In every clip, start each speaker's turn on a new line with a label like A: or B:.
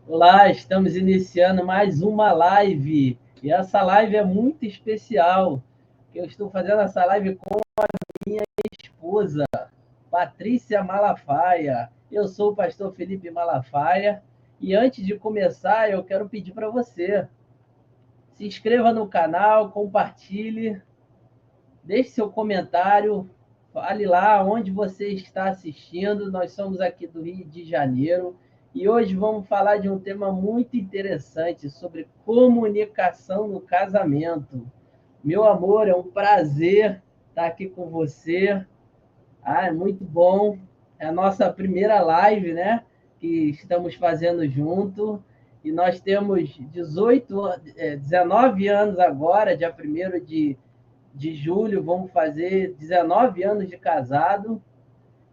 A: Olá, estamos iniciando mais uma live. E essa live é muito especial. Eu estou fazendo essa live com a esposa, Patrícia Malafaia. Eu sou o pastor Felipe Malafaia. E antes de começar, eu quero pedir para você, se inscreva no canal, compartilhe, deixe seu comentário, fale lá onde você está assistindo. Nós somos aqui do Rio de Janeiro e hoje vamos falar de um tema muito interessante sobre comunicação no casamento. Meu amor, é um prazer estar aqui com você. É muito bom. É a nossa primeira live, né? Que estamos fazendo junto. E nós temos 19 anos agora, dia 1º de julho, vamos fazer 19 anos de casado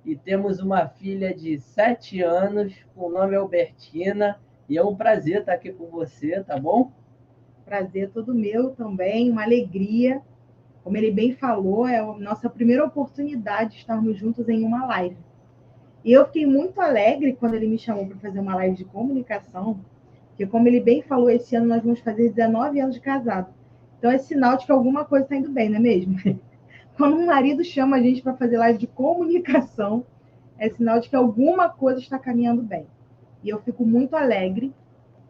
A: e temos uma filha de 7 anos, com o nome Albertina, e é um prazer estar aqui com você, tá bom?
B: Prazer todo meu também, uma alegria. Como ele bem falou, é a nossa primeira oportunidade de estarmos juntos em uma live. E eu fiquei muito alegre quando ele me chamou para fazer uma live de comunicação, porque, como ele bem falou, esse ano nós vamos fazer 19 anos de casado. Então é sinal de que alguma coisa está indo bem, não é mesmo? Quando um marido chama a gente para fazer live de comunicação, é sinal de que alguma coisa está caminhando bem. E eu fico muito alegre,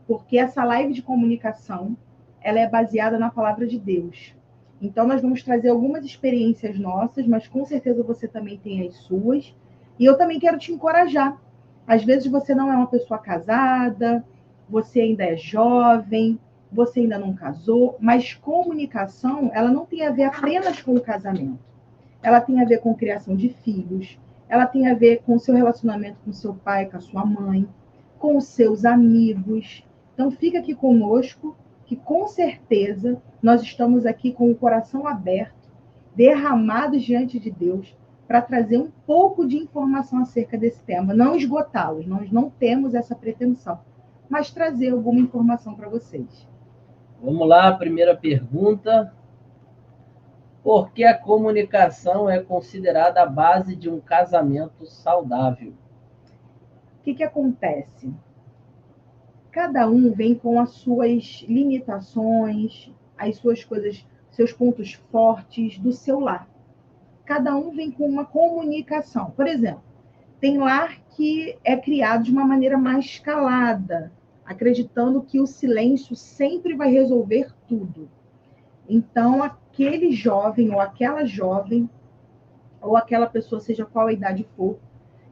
B: porque essa live de comunicação, ela é baseada na palavra de Deus. Então, nós vamos trazer algumas experiências nossas, mas com certeza você também tem as suas. E eu também quero te encorajar. Às vezes você não é uma pessoa casada, você ainda é jovem, você ainda não casou, mas comunicação, ela não tem a ver apenas com o casamento. Ela tem a ver com criação de filhos, ela tem a ver com o seu relacionamento com seu pai, com a sua mãe, com os seus amigos. Então, fica aqui conosco, que com certeza nós estamos aqui com o coração aberto, derramados diante de Deus, para trazer um pouco de informação acerca desse tema. Não esgotá-los, nós não temos essa pretensão, mas trazer alguma informação para vocês.
A: Vamos lá, a primeira pergunta. Por que a comunicação é considerada a base de um casamento saudável?
B: O que acontece? Cada um vem com as suas limitações, as suas coisas, seus pontos fortes do seu lar. Cada um vem com uma comunicação. Por exemplo, tem lar que é criado de uma maneira mais calada, acreditando que o silêncio sempre vai resolver tudo. Então, aquele jovem ou aquela pessoa, seja qual a idade for,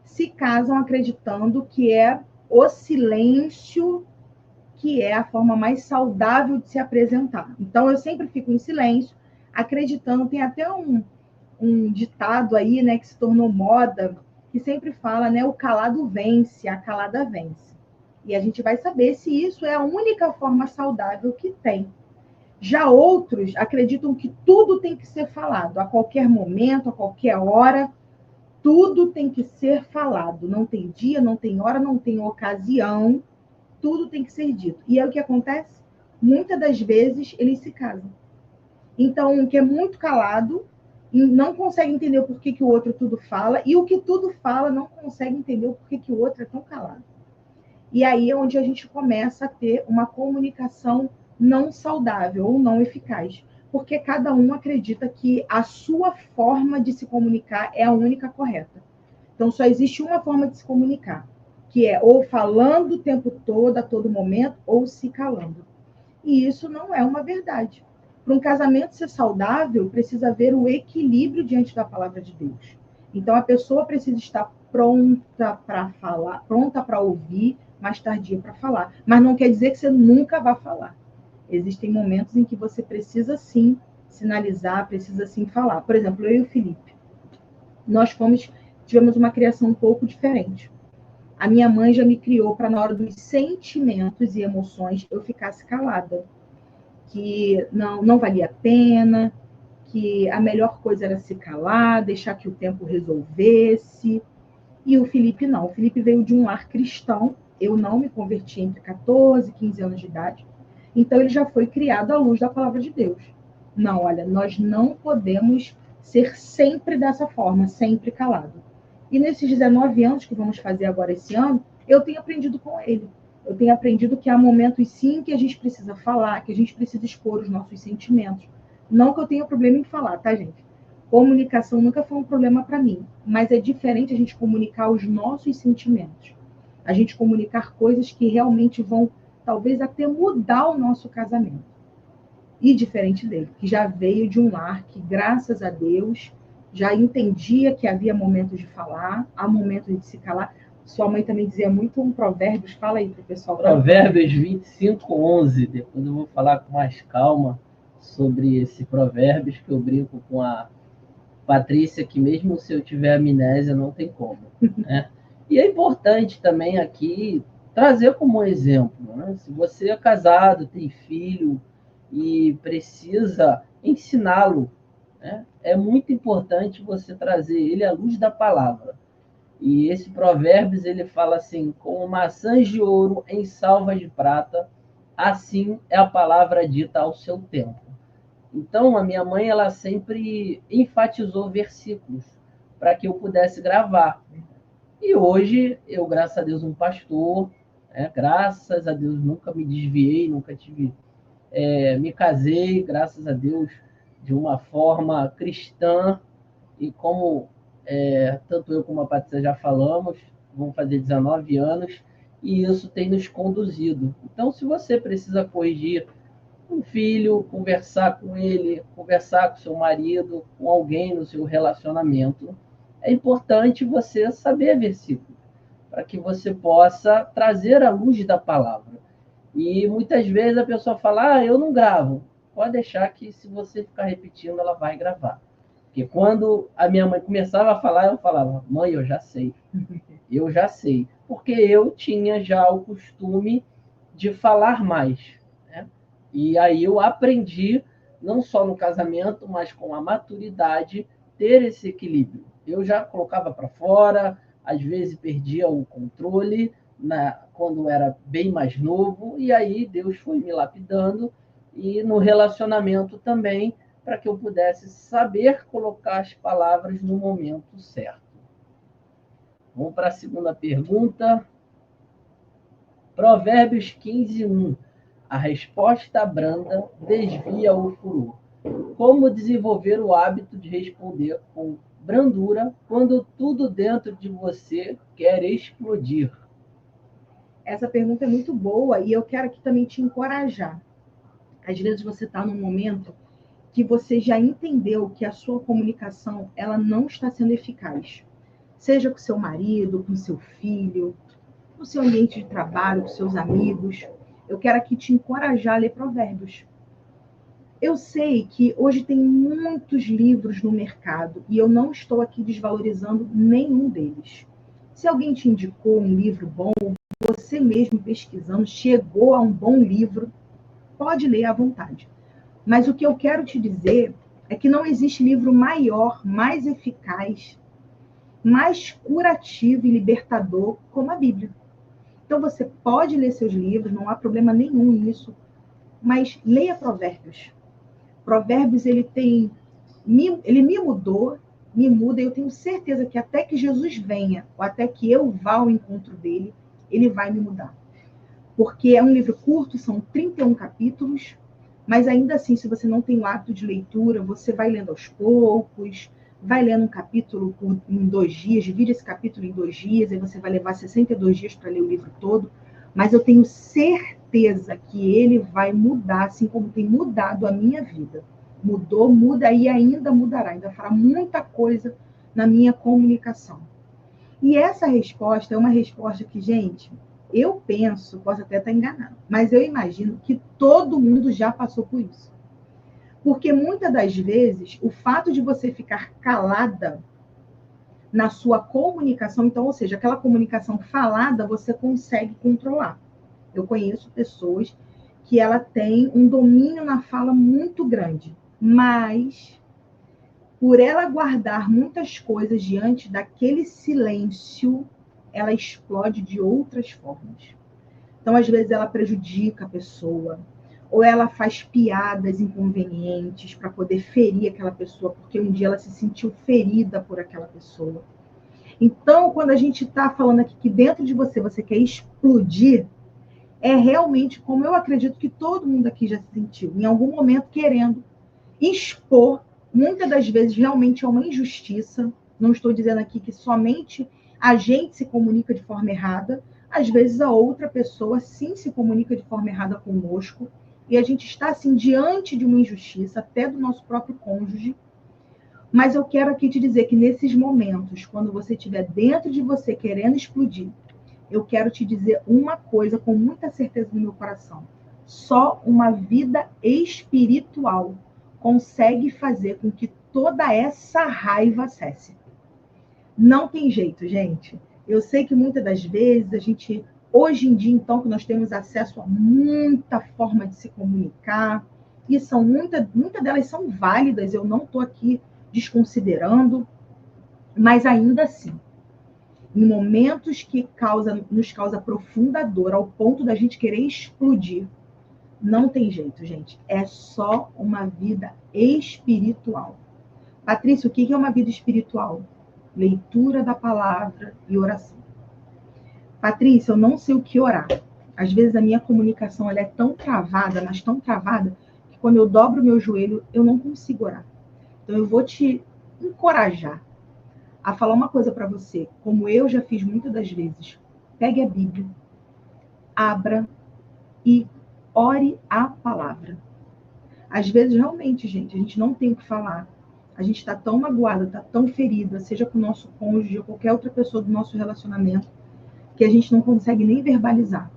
B: se casam acreditando que é o silêncio que é a forma mais saudável de se apresentar. Então, eu sempre fico em silêncio, acreditando. Tem até um ditado aí, né, que se tornou moda, que sempre fala, né, o calado vence, a calada vence. E a gente vai saber se isso é a única forma saudável que tem. Já outros acreditam que tudo tem que ser falado, a qualquer momento, a qualquer hora, tudo tem que ser falado. Não tem dia, não tem hora, não tem ocasião, tudo tem que ser dito. E é o que acontece? Muitas das vezes eles se casam. Então, um que é muito calado não consegue entender o porquê que o outro tudo fala, e o que tudo fala não consegue entender o porquê que o outro é tão calado. E aí é onde a gente começa a ter uma comunicação não saudável ou não eficaz, porque cada um acredita que a sua forma de se comunicar é a única correta. Então, só existe uma forma de se comunicar, que é ou falando o tempo todo, a todo momento, ou se calando. E isso não é uma verdade. Para um casamento ser saudável, precisa haver o equilíbrio diante da palavra de Deus. Então, a pessoa precisa estar pronta para falar, pronta para ouvir, mais tardia para falar. Mas não quer dizer que você nunca vá falar. Existem momentos em que você precisa sim sinalizar, precisa sim falar. Por exemplo, eu e o Felipe, nós tivemos uma criação um pouco diferente. A minha mãe já me criou para, na hora dos sentimentos e emoções, eu ficasse calada, que não valia a pena, que a melhor coisa era se calar, deixar que o tempo resolvesse. E o Felipe não. O Felipe veio de um lar cristão. Eu não me converti entre 14 e 15 anos de idade. Então, ele já foi criado à luz da palavra de Deus. Não, olha, nós não podemos ser sempre dessa forma, sempre calado. E nesses 19 anos que vamos fazer agora esse ano, eu tenho aprendido com ele. eu tenho aprendido que há momentos, sim, que a gente precisa falar, que a gente precisa expor os nossos sentimentos. Não que eu tenha problema em falar, tá, gente? Comunicação nunca foi um problema para mim, mas é diferente a gente comunicar os nossos sentimentos. A gente comunicar coisas que realmente vão, talvez, até mudar o nosso casamento. E diferente dele, que já veio de um lar que, graças a Deus, já entendia que havia momentos de falar, há momentos de se calar. Sua mãe também dizia muito um Provérbios, fala aí para o pessoal.
A: Provérbios 25:11. Depois eu vou falar com mais calma sobre esse Provérbios, que eu brinco com a Patrícia, que mesmo se eu tiver amnésia, não tem como. Né? E é importante também aqui trazer como exemplo, né? Se você é casado, tem filho e precisa ensiná-lo, né? É muito importante você trazer ele à luz da palavra. E esse Provérbios, ele fala assim: como maçãs de ouro em salvas de prata, assim é a palavra dita ao seu tempo. Então, a minha mãe, ela sempre enfatizou versículos para que eu pudesse gravar. E hoje, eu, graças a Deus, um pastor, né? Graças a Deus, nunca me desviei, nunca tive... me casei, graças a Deus, de uma forma cristã, e como tanto eu como a Patrícia já falamos, vamos fazer 19 anos, e isso tem nos conduzido. Então, se você precisa corrigir um filho, conversar com ele, conversar com seu marido, com alguém no seu relacionamento, é importante você saber versículo, para que você possa trazer a luz da palavra. E muitas vezes a pessoa fala: eu não gravo. Pode deixar que, se você ficar repetindo, ela vai gravar. Porque quando a minha mãe começava a falar, eu falava: mãe, eu já sei. Eu já sei. Porque eu tinha já o costume de falar mais. Né? E aí eu aprendi, não só no casamento, mas com a maturidade, ter esse equilíbrio. Eu já colocava para fora, às vezes perdia o controle, quando era bem mais novo, e aí Deus foi me lapidando, e no relacionamento também, para que eu pudesse saber colocar as palavras no momento certo. Vamos para a segunda pergunta. Provérbios 15:1. A resposta branda desvia o furor. Como desenvolver o hábito de responder com brandura quando tudo dentro de você quer explodir?
B: Essa pergunta é muito boa e eu quero aqui também te encorajar. Às vezes você está num momento que você já entendeu que a sua comunicação ela não está sendo eficaz. Seja com seu marido, com seu filho, no seu ambiente de trabalho, com seus amigos. Eu quero aqui te encorajar a ler Provérbios. Eu sei que hoje tem muitos livros no mercado e eu não estou aqui desvalorizando nenhum deles. Se alguém te indicou um livro bom, você mesmo pesquisando, chegou a um bom livro, pode ler à vontade. Mas o que eu quero te dizer é que não existe livro maior, mais eficaz, mais curativo e libertador como a Bíblia. Então você pode ler seus livros, não há problema nenhum nisso, mas leia Provérbios. Provérbios, ele me mudou, me muda, e eu tenho certeza que até que Jesus venha, ou até que eu vá ao encontro dele, ele vai me mudar. Porque é um livro curto, são 31 capítulos, mas ainda assim, se você não tem o hábito de leitura, você vai lendo aos poucos, vai lendo um capítulo em 2 dias, divide esse capítulo em 2 dias, aí você vai levar 62 dias para ler o livro todo, mas eu tenho certeza que ele vai mudar, assim como tem mudado a minha vida. Mudou, muda e ainda mudará, ainda fará muita coisa na minha comunicação. E essa resposta é uma resposta que, gente, eu penso, posso até estar enganado, mas eu imagino que todo mundo já passou por isso. Porque muitas das vezes, o fato de você ficar calada na sua comunicação, então, ou seja, aquela comunicação falada, você consegue controlar. Eu conheço pessoas que ela tem um domínio na fala muito grande, mas por ela guardar muitas coisas diante daquele silêncio, ela explode de outras formas. Então, às vezes, ela prejudica a pessoa, ou ela faz piadas inconvenientes para poder ferir aquela pessoa, porque um dia ela se sentiu ferida por aquela pessoa. Então, quando a gente está falando aqui que dentro de você quer explodir, é realmente como eu acredito que todo mundo aqui já se sentiu, em algum momento querendo expor, muitas das vezes realmente é uma injustiça. Não estou dizendo aqui que somente a gente se comunica de forma errada, às vezes a outra pessoa sim se comunica de forma errada conosco, e a gente está assim diante de uma injustiça, até do nosso próprio cônjuge. Mas eu quero aqui te dizer que nesses momentos, quando você estiver dentro de você querendo explodir, eu quero te dizer uma coisa com muita certeza no meu coração. Só uma vida espiritual consegue fazer com que toda essa raiva cesse. Não tem jeito, gente. Eu sei que muitas das vezes a gente, hoje em dia, então, que nós temos acesso a muita forma de se comunicar, e são muitas delas são válidas, eu não estou aqui desconsiderando, mas ainda assim, em momentos que nos causa profunda dor, ao ponto da gente querer explodir, não tem jeito, gente. É só uma vida espiritual. Patrícia, o que é uma vida espiritual? Leitura da palavra e oração. Patrícia, eu não sei o que orar. Às vezes a minha comunicação ela é tão travada, mas tão travada, que quando eu dobro o meu joelho, eu não consigo orar. Então eu vou te encorajar a falar uma coisa para você, como eu já fiz muitas das vezes. Pegue a Bíblia, abra e ore a palavra. Às vezes, realmente, gente, a gente não tem o que falar. A gente está tão magoada, está tão ferida, seja com o nosso cônjuge ou qualquer outra pessoa do nosso relacionamento, que a gente não consegue nem verbalizar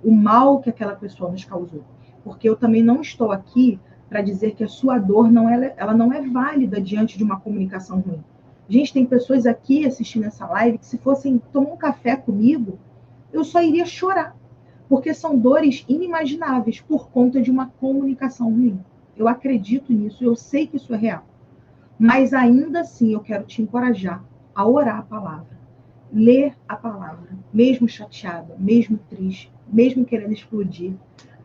B: o mal que aquela pessoa nos causou. Porque eu também não estou aqui para dizer que a sua dor ela não é válida diante de uma comunicação ruim. Gente, tem pessoas aqui assistindo essa live que se fossem tomar um café comigo, eu só iria chorar. Porque são dores inimagináveis por conta de uma comunicação ruim. Eu acredito nisso, eu sei que isso é real. Mas ainda assim eu quero te encorajar a orar a palavra, ler a palavra, mesmo chateada, mesmo triste, mesmo querendo explodir,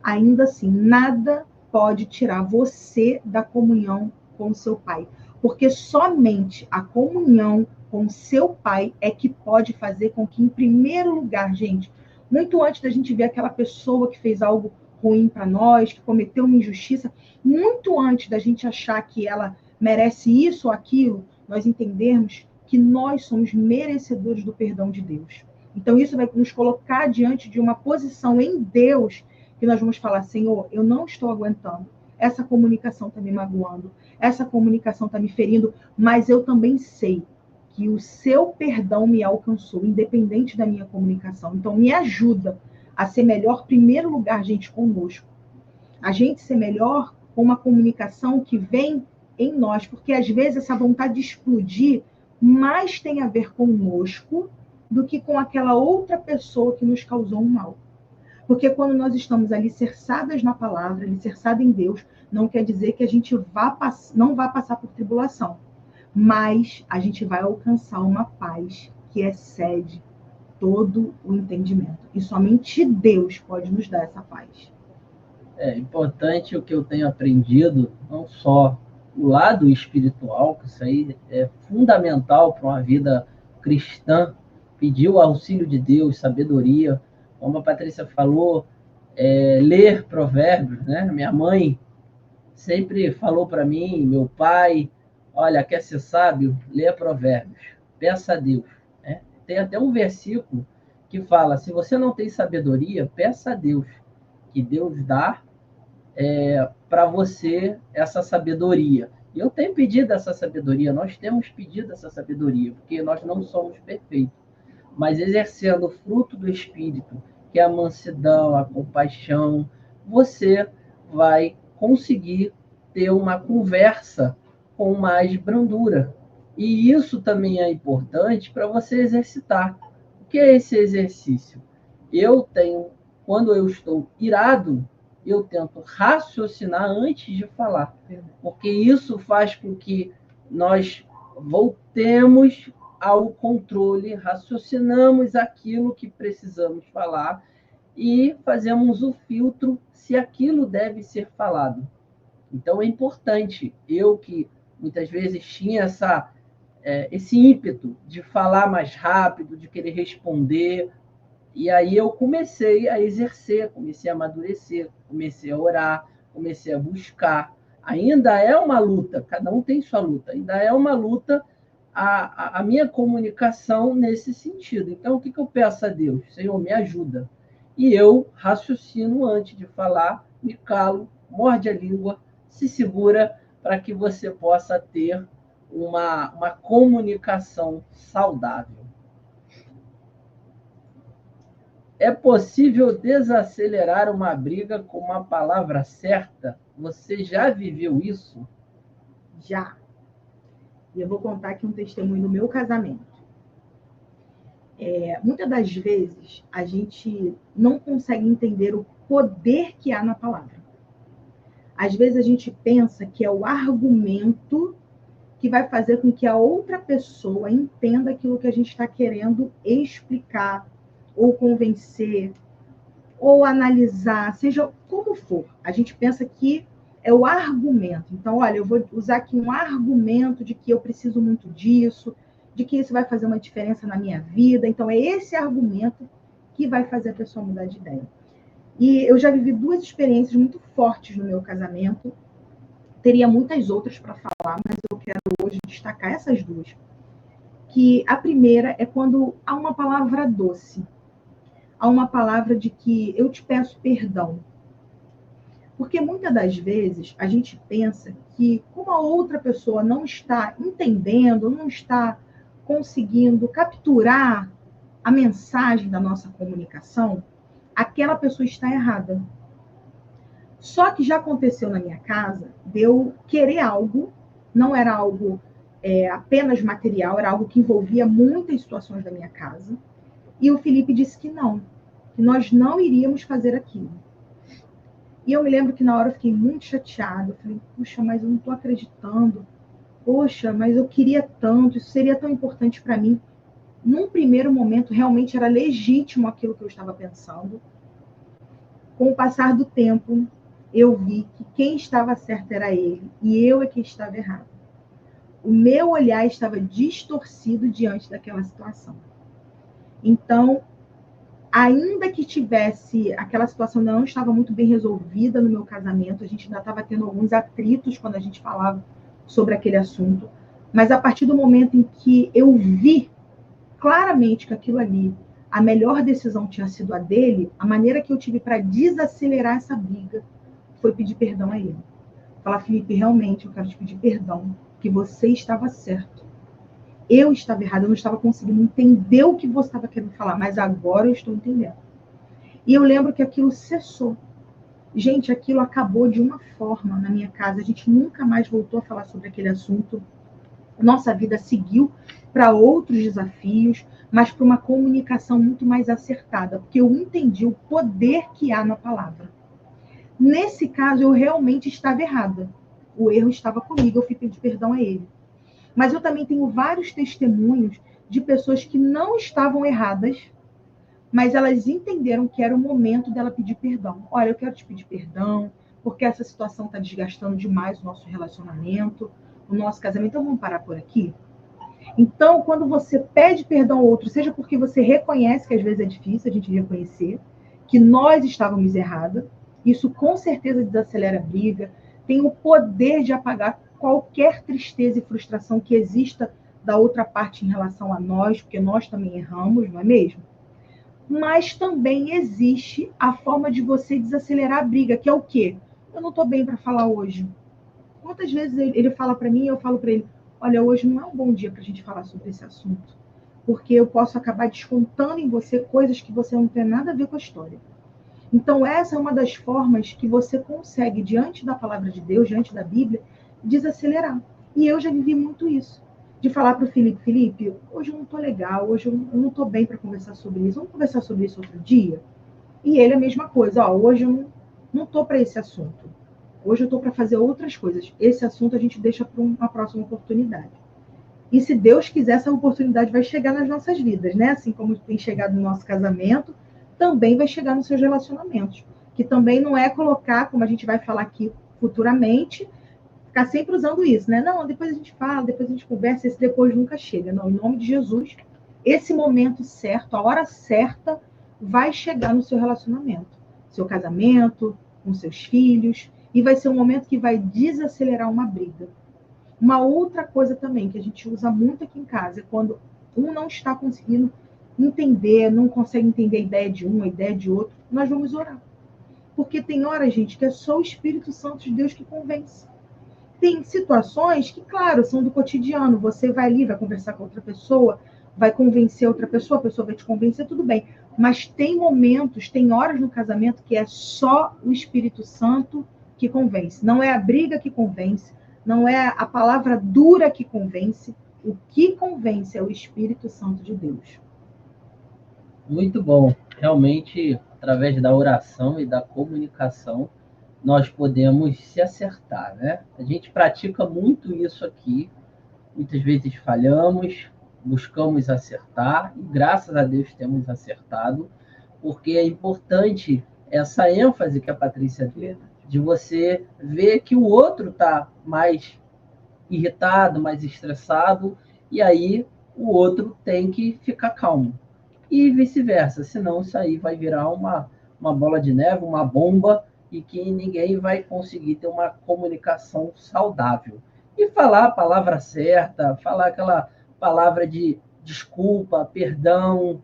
B: ainda assim nada pode tirar você da comunhão com o seu pai. Porque somente a comunhão com o seu pai é que pode fazer com que, em primeiro lugar, gente, muito antes da gente ver aquela pessoa que fez algo ruim para nós, que cometeu uma injustiça, muito antes da gente achar que ela merece isso ou aquilo, nós entendermos que nós somos merecedores do perdão de Deus. Então, isso vai nos colocar diante de uma posição em Deus que nós vamos falar, Senhor, eu não estou aguentando. Essa comunicação está me magoando, essa comunicação está me ferindo, mas eu também sei que o seu perdão me alcançou, independente da minha comunicação. Então, me ajuda a ser melhor, primeiro lugar, gente, conosco. A gente ser melhor com uma comunicação que vem em nós, porque às vezes essa vontade de explodir mais tem a ver conosco do que com aquela outra pessoa que nos causou um mal. Porque quando nós estamos alicerçadas na palavra, alicerçadas em Deus, não quer dizer que a gente não vá passar por tribulação, mas a gente vai alcançar uma paz que excede todo o entendimento. E somente Deus pode nos dar essa paz.
A: É importante o que eu tenho aprendido, não só o lado espiritual, que isso aí é fundamental para uma vida cristã, pedir o auxílio de Deus, sabedoria, como a Patrícia falou, ler provérbios, né? Minha mãe sempre falou para mim, meu pai, olha, quer ser sábio? Lê provérbios, peça a Deus. Né? Tem até um versículo que fala, se você não tem sabedoria, peça a Deus, que Deus dá para você essa sabedoria. E eu tenho pedido essa sabedoria, nós temos pedido essa sabedoria, porque nós não somos perfeitos, mas exercendo o fruto do Espírito, que é a mansidão, a compaixão, você vai conseguir ter uma conversa com mais brandura. E isso também é importante para você exercitar. O que é esse exercício? Quando eu estou irado, eu tento raciocinar antes de falar, porque isso faz com que nós voltemos ao controle, raciocinamos aquilo que precisamos falar e fazemos o filtro se aquilo deve ser falado. Então é importante, eu que muitas vezes tinha esse ímpeto de falar mais rápido, de querer responder, E aí eu comecei a exercer, comecei a amadurecer, comecei a orar, comecei a buscar. Ainda é uma luta, cada um tem sua luta, ainda é uma luta a minha comunicação nesse sentido. Então, o que eu peço a Deus? Senhor, me ajuda. E eu raciocino antes de falar, me calo, morde a língua, se segura para que você possa ter uma comunicação saudável. É possível desacelerar uma briga com uma palavra certa? Você já viveu isso?
B: Já. E eu vou contar aqui um testemunho do meu casamento. Muitas das vezes, a gente não consegue entender o poder que há na palavra. Às vezes, a gente pensa que é o argumento que vai fazer com que a outra pessoa entenda aquilo que a gente está querendo explicar, ou convencer, ou analisar, seja como for. A gente pensa que é o argumento. Então, olha, eu vou usar aqui um argumento de que eu preciso muito disso, de que isso vai fazer uma diferença na minha vida. Então, é esse argumento que vai fazer a pessoa mudar de ideia. E eu já vivi 2 experiências muito fortes no meu casamento. Teria muitas outras para falar, mas eu quero hoje destacar essas 2. Que a primeira é quando há uma palavra doce. Há uma palavra de que eu te peço perdão. Porque muitas das vezes a gente pensa que, como a outra pessoa não está entendendo, não está conseguindo capturar a mensagem da nossa comunicação, aquela pessoa está errada. Só que já aconteceu na minha casa de eu querer algo, não era algo apenas material, era algo que envolvia muitas situações da minha casa, e o Felipe disse que não, que nós não iríamos fazer aquilo. E eu me lembro que na hora eu fiquei muito chateada. Eu falei, puxa, mas eu não estou acreditando. Poxa, mas eu queria tanto, isso seria tão importante para mim. Num primeiro momento, realmente era legítimo aquilo que eu estava pensando. Com o passar do tempo, eu vi que quem estava certo era ele, e eu é que estava errado. O meu olhar estava distorcido diante daquela situação. Então, ainda que tivesse, aquela situação ainda não estava muito bem resolvida no meu casamento, a gente ainda estava tendo alguns atritos quando a gente falava sobre aquele assunto, mas a partir do momento em que eu vi claramente que aquilo ali, a melhor decisão tinha sido a dele, a maneira que eu tive para desacelerar essa briga foi pedir perdão a ele. Falar, Felipe, realmente eu quero te pedir perdão, que você estava certo. Eu estava errada, eu não estava conseguindo entender o que você estava querendo falar, mas agora eu estou entendendo. E eu lembro que aquilo cessou. Gente, aquilo acabou de uma forma na minha casa, a gente nunca mais voltou a falar sobre aquele assunto. Nossa vida seguiu para outros desafios, mas para uma comunicação muito mais acertada, porque eu entendi o poder que há na palavra. Nesse caso, eu realmente estava errada. O erro estava comigo, eu fui pedir perdão a ele. Mas eu também tenho vários testemunhos de pessoas que não estavam erradas, mas elas entenderam que era o momento dela pedir perdão. Olha, eu quero te pedir perdão, porque essa situação está desgastando demais o nosso relacionamento, o nosso casamento. Então, vamos parar por aqui? Então, quando você pede perdão ao outro, seja porque você reconhece que às vezes é difícil a gente reconhecer que nós estávamos erradas, isso com certeza desacelera a briga, tem o poder de apagar qualquer tristeza e frustração que exista da outra parte em relação a nós, porque nós também erramos, não é mesmo? Mas também existe a forma de você desacelerar a briga, que é o quê? Eu não estou bem para falar hoje. Quantas vezes ele fala para mim e eu falo para ele, olha, hoje não é um bom dia para a gente falar sobre esse assunto, porque eu posso acabar descontando em você coisas que você não tem nada a ver com a história. Então, essa é uma das formas que você consegue, diante da palavra de Deus, diante da Bíblia, desacelerar. E eu já vivi muito isso. De falar para o Felipe, hoje eu não estou legal, hoje eu não estou bem para conversar sobre isso, vamos conversar sobre isso outro dia? E ele a mesma coisa, hoje eu não estou para esse assunto. Hoje eu estou para fazer outras coisas. Esse assunto a gente deixa para uma próxima oportunidade. E se Deus quiser, essa oportunidade vai chegar nas nossas vidas, né? Assim como tem chegado no nosso casamento, também vai chegar nos seus relacionamentos. Que também não é colocar, como a gente vai falar aqui futuramente, ficar sempre usando isso, né? Não, depois a gente fala, depois a gente conversa, esse depois nunca chega. Não, em nome de Jesus, esse momento certo, a hora certa, vai chegar no seu relacionamento, seu casamento, com seus filhos, e vai ser um momento que vai desacelerar uma briga. Uma outra coisa também que a gente usa muito aqui em casa é quando um não está conseguindo entender, não consegue entender a ideia de um, a ideia de outro, nós vamos orar. Porque tem hora, gente, que é só o Espírito Santo de Deus que convence. Tem situações que, claro, são do cotidiano. Você vai ali, vai conversar com outra pessoa, vai convencer outra pessoa, a pessoa vai te convencer, tudo bem. Mas tem momentos, tem horas no casamento que é só o Espírito Santo que convence. Não é a briga que convence, não é a palavra dura que convence. O que convence é o Espírito Santo de Deus.
A: Muito bom. Realmente, através da oração e da comunicação, nós podemos se acertar, né? A gente pratica muito isso aqui. Muitas vezes falhamos, buscamos acertar, e graças a Deus temos acertado, porque é importante essa ênfase que a Patrícia deu, de você ver que o outro está mais irritado, mais estressado, e aí o outro tem que ficar calmo. E vice-versa, senão isso aí vai virar uma bola de neve, uma bomba, e que ninguém vai conseguir ter uma comunicação saudável. E falar a palavra certa, falar aquela palavra de desculpa, perdão,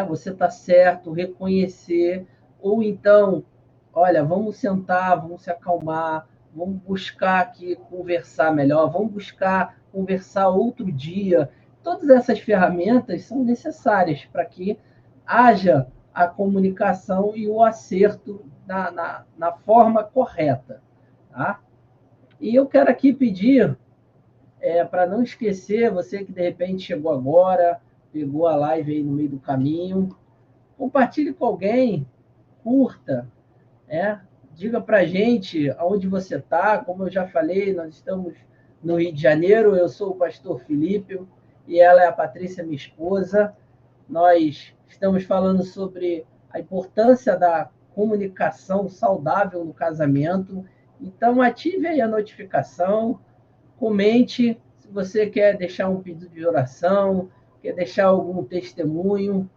A: você está certo, reconhecer, ou então, olha, vamos sentar, vamos se acalmar, vamos buscar aqui conversar melhor, vamos buscar conversar outro dia. Todas essas ferramentas são necessárias para que haja a comunicação e o acerto na forma correta. Tá? E eu quero aqui pedir, para não esquecer, você que de repente chegou agora, pegou a live aí no meio do caminho, compartilhe com alguém, curta, diga para a gente aonde você está. Como eu já falei, nós estamos no Rio de Janeiro, eu sou o pastor Felipe, e ela é a Patrícia, minha esposa. Nós estamos falando sobre a importância da comunicação saudável no casamento. Então, ative aí a notificação, comente se você quer deixar um pedido de oração, quer deixar algum testemunho.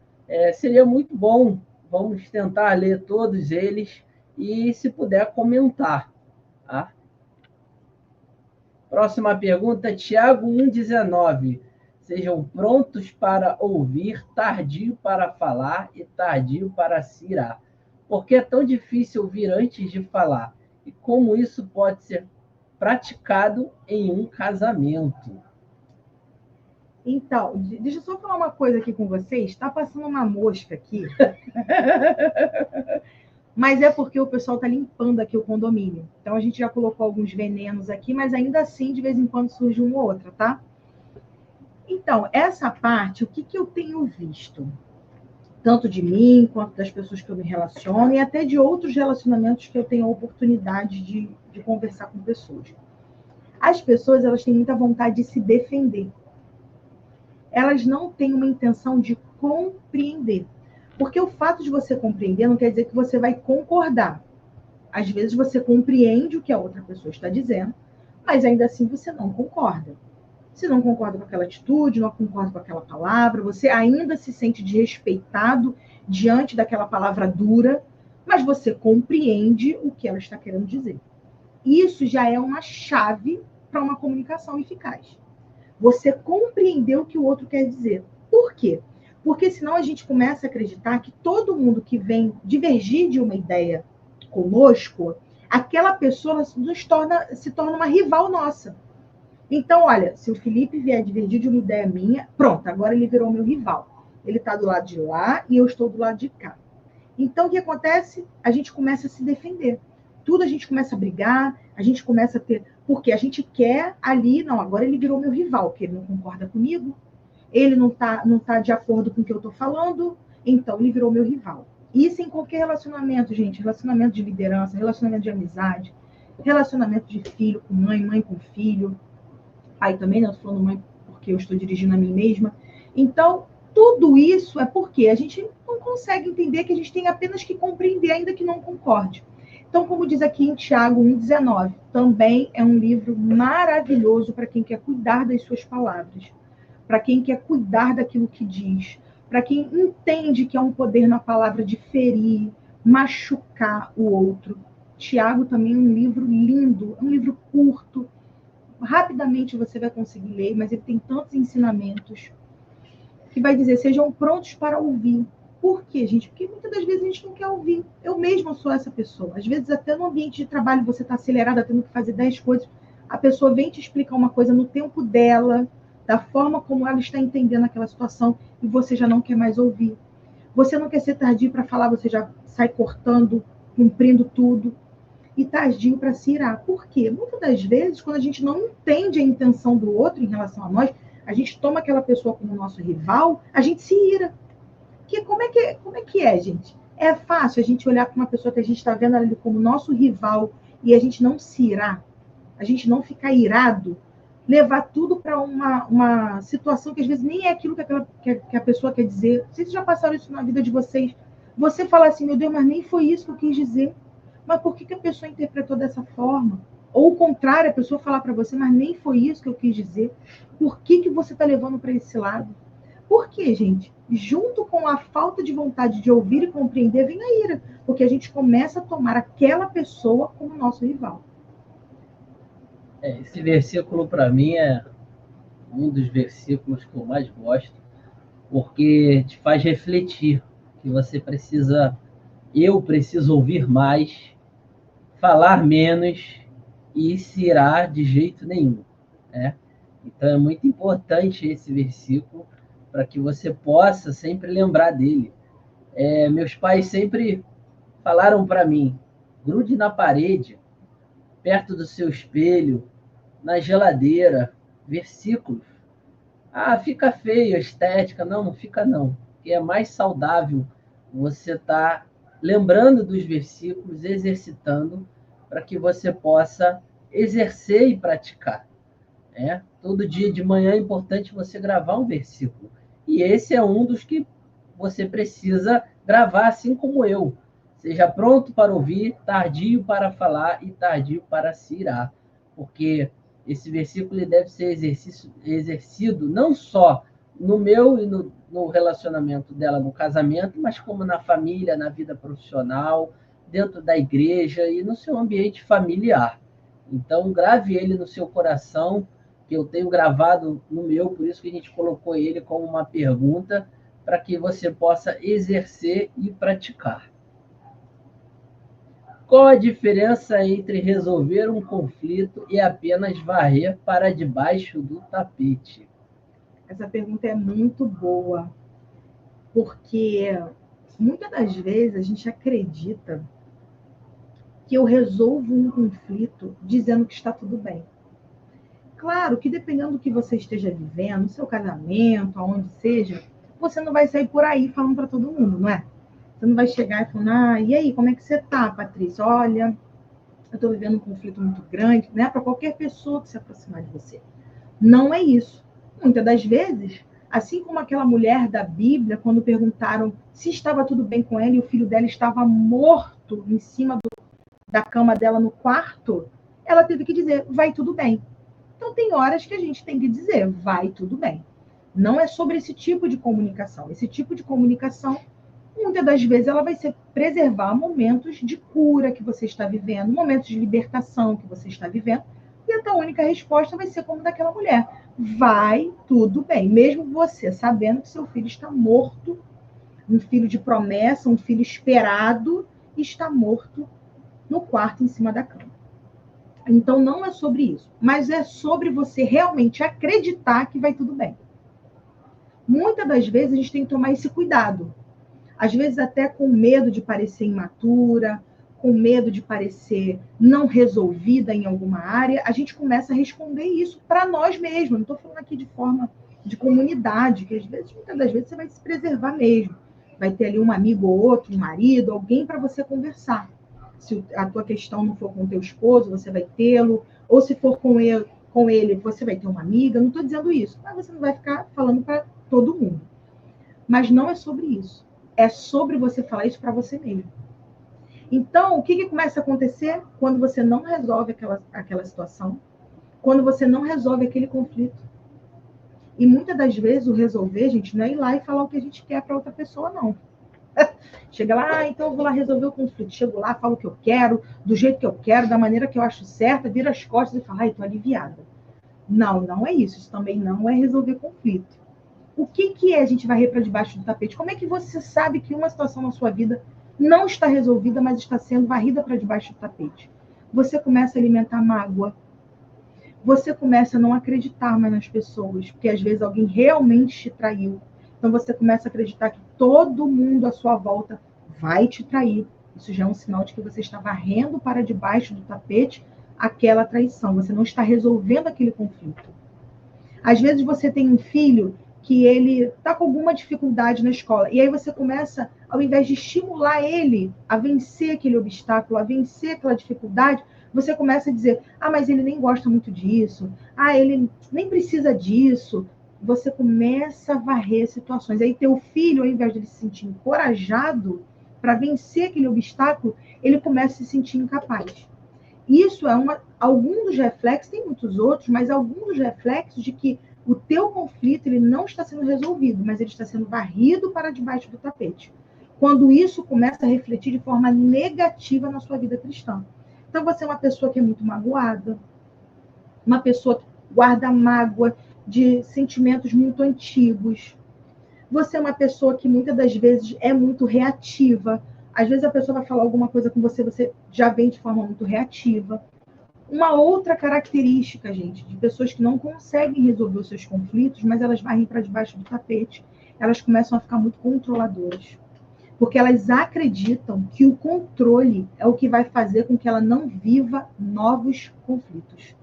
A: Seria muito bom. Vamos tentar ler todos eles e, se puder, comentar. Tá? Próxima pergunta, Tiago 1,19. Sejam prontos para ouvir, tardio para falar e tardio para se irar. Por que é tão difícil ouvir antes de falar? E como isso pode ser praticado em um casamento?
B: Então, deixa eu só falar uma coisa aqui com vocês. Está passando uma mosca aqui. Mas é porque o pessoal está limpando aqui o condomínio. Então, a gente já colocou alguns venenos aqui, mas ainda assim, de vez em quando, surge uma ou outra, tá? Então, essa parte, o que eu tenho visto? Tanto de mim, quanto das pessoas que eu me relaciono, e até de outros relacionamentos que eu tenho a oportunidade de conversar com pessoas. As pessoas, elas têm muita vontade de se defender. Elas não têm uma intenção de compreender. Porque o fato de você compreender não quer dizer que você vai concordar. Às vezes você compreende o que a outra pessoa está dizendo, mas ainda assim você não concorda. Você não concorda com aquela atitude, não concorda com aquela palavra, você ainda se sente desrespeitado diante daquela palavra dura, mas você compreende o que ela está querendo dizer. Isso já é uma chave para uma comunicação eficaz. Você compreendeu o que o outro quer dizer. Por quê? Porque senão a gente começa a acreditar que todo mundo que vem divergir de uma ideia conosco, aquela pessoa se torna uma rival nossa. Então, olha, se o Felipe vier divergir de uma ideia minha, pronto, agora ele virou meu rival. Ele está do lado de lá e eu estou do lado de cá. Então, o que acontece? A gente começa a se defender. Tudo a gente começa a brigar, a gente começa a ter... Porque a gente quer ali, não, agora ele virou meu rival, porque ele não concorda comigo, ele não tá de acordo com o que eu estou falando, então ele virou meu rival. Isso em qualquer relacionamento, gente. Relacionamento de liderança, relacionamento de amizade, relacionamento de filho com mãe, mãe com filho. Pai também, não estou falando mãe porque eu estou dirigindo a mim mesma. Então, tudo isso é porque a gente não consegue entender que a gente tem apenas que compreender, ainda que não concorde. Então, como diz aqui em Tiago 1,19, também é um livro maravilhoso para quem quer cuidar das suas palavras, para quem quer cuidar daquilo que diz, para quem entende que há um poder na palavra de ferir, machucar o outro. Tiago também é um livro lindo, é um livro curto, rapidamente você vai conseguir ler, mas ele tem tantos ensinamentos que vai dizer, sejam prontos para ouvir. Por quê, gente? Porque muitas das vezes a gente não quer ouvir. Eu mesma sou essa pessoa. Às vezes até no ambiente de trabalho você está acelerada, tendo que fazer 10 coisas, a pessoa vem te explicar uma coisa no tempo dela, da forma como ela está entendendo aquela situação, e você já não quer mais ouvir. Você não quer ser tardio para falar, você já sai cortando, cumprindo tudo, e tardio para se irar. Por quê? Muitas das vezes, quando a gente não entende a intenção do outro em relação a nós, a gente toma aquela pessoa como nosso rival, a gente se ira. Que como é que é, gente? É fácil a gente olhar para uma pessoa que a gente está vendo ali como nosso rival e a gente não se irar, a gente não ficar irado, levar tudo para uma situação que às vezes nem é aquilo que a pessoa quer dizer. Vocês já passaram isso na vida de vocês? Você fala assim, meu Deus, mas nem foi isso que eu quis dizer. Mas por que a pessoa interpretou dessa forma? Ou o contrário, a pessoa falar para você, mas nem foi isso que eu quis dizer. Por que você está levando para esse lado? Por quê, gente? Junto com a falta de vontade de ouvir e compreender, vem a ira. Porque a gente começa a tomar aquela pessoa como nosso rival.
A: Esse versículo, para mim, é um dos versículos que eu mais gosto, porque te faz refletir que eu preciso ouvir mais, falar menos e se irar de jeito nenhum, né? Então é muito importante esse versículo para que você possa sempre lembrar dele. Meus pais sempre falaram para mim, grude na parede, perto do seu espelho, na geladeira, versículos. Ah, fica feio a estética. Não, não fica não. Porque é mais saudável você estar lembrando dos versículos, exercitando, para que você possa exercer e praticar. Todo dia de manhã é importante você gravar um versículo. E esse é um dos que você precisa gravar, assim como eu. Seja pronto para ouvir, tardio para falar e tardio para se irar. Porque esse versículo deve ser exercido não só no meu e no relacionamento dela no casamento, mas como na família, na vida profissional, dentro da igreja e no seu ambiente familiar. Então, grave ele no seu coração, que eu tenho gravado no meu, por isso que a gente colocou ele como uma pergunta, para que você possa exercer e praticar. Qual a diferença entre resolver um conflito e apenas varrer para debaixo do tapete?
B: Essa pergunta é muito boa, porque muitas das vezes a gente acredita que eu resolvo um conflito dizendo que está tudo bem. Claro que dependendo do que você esteja vivendo, no seu casamento, aonde seja, você não vai sair por aí falando para todo mundo, não é? Você não vai chegar e falar, e aí, como é que você tá, Patrícia? Olha, eu estou vivendo um conflito muito grande, né? Para qualquer pessoa que se aproximar de você. Não é isso. Muitas das vezes, assim como aquela mulher da Bíblia, quando perguntaram se estava tudo bem com ela e o filho dela estava morto em cima da cama dela no quarto, ela teve que dizer, vai tudo bem. Então, tem horas que a gente tem que dizer, vai tudo bem. Não é sobre esse tipo de comunicação. Esse tipo de comunicação, muitas das vezes, ela vai ser preservar momentos de cura que você está vivendo, momentos de libertação que você está vivendo, e a tua única resposta vai ser como daquela mulher. Vai tudo bem, mesmo você sabendo que seu filho está morto, um filho de promessa, um filho esperado, está morto no quarto em cima da cama. Então, não é sobre isso, mas é sobre você realmente acreditar que vai tudo bem. Muitas das vezes a gente tem que tomar esse cuidado. Às vezes até com medo de parecer imatura, com medo de parecer não resolvida em alguma área, a gente começa a responder isso para nós mesmos. Não estou falando aqui de forma de comunidade, que às vezes, muitas das vezes, você vai se preservar mesmo. Vai ter ali um amigo ou outro, um marido, alguém para você conversar. Se a tua questão não for com o teu esposo, você vai tê-lo. Ou se for com ele, você vai ter uma amiga. Não estou dizendo isso, mas você não vai ficar falando para todo mundo. Mas não é sobre isso. É sobre você falar isso para você mesmo. Então, o que começa a acontecer quando você não resolve aquela situação? Quando você não resolve aquele conflito? E muitas das vezes o resolver, gente, não é ir lá e falar o que a gente quer para outra pessoa, não. Chega lá, então eu vou lá resolver o conflito. Chego lá, falo o que eu quero, do jeito que eu quero, da maneira que eu acho certa, viro as costas e falo, ai, tô aliviada. Não, não é isso. Isso também não é resolver conflito. O que é a gente varrer para debaixo do tapete? Como é que você sabe que uma situação na sua vida não está resolvida, mas está sendo varrida para debaixo do tapete? Você começa a alimentar mágoa. Você começa a não acreditar mais nas pessoas, porque às vezes alguém realmente te traiu. Então você começa a acreditar que todo mundo à sua volta vai te trair. Isso já é um sinal de que você está varrendo para debaixo do tapete aquela traição. Você não está resolvendo aquele conflito. Às vezes você tem um filho que ele está com alguma dificuldade na escola, e aí você começa, ao invés de estimular ele a vencer aquele obstáculo, a vencer aquela dificuldade, você começa a dizer, mas ele nem gosta muito disso, ele nem precisa disso. Você começa a varrer situações. Aí teu filho, ao invés de ele se sentir encorajado para vencer aquele obstáculo, ele começa a se sentir incapaz. Isso é algum dos reflexos, tem muitos outros, mas algum dos reflexos de que o teu conflito ele não está sendo resolvido, mas ele está sendo varrido para debaixo do tapete. Quando isso começa a refletir de forma negativa na sua vida cristã. Então você é uma pessoa que é muito magoada, uma pessoa que guarda mágoa de sentimentos muito antigos. Você é uma pessoa que muitas das vezes é muito reativa. Às vezes a pessoa vai falar alguma coisa com você, você já vem de forma muito reativa. Uma outra característica, gente, de pessoas que não conseguem resolver os seus conflitos, mas elas varrem para debaixo do tapete, elas começam a ficar muito controladoras. Porque elas acreditam que o controle é o que vai fazer com que ela não viva novos conflitos.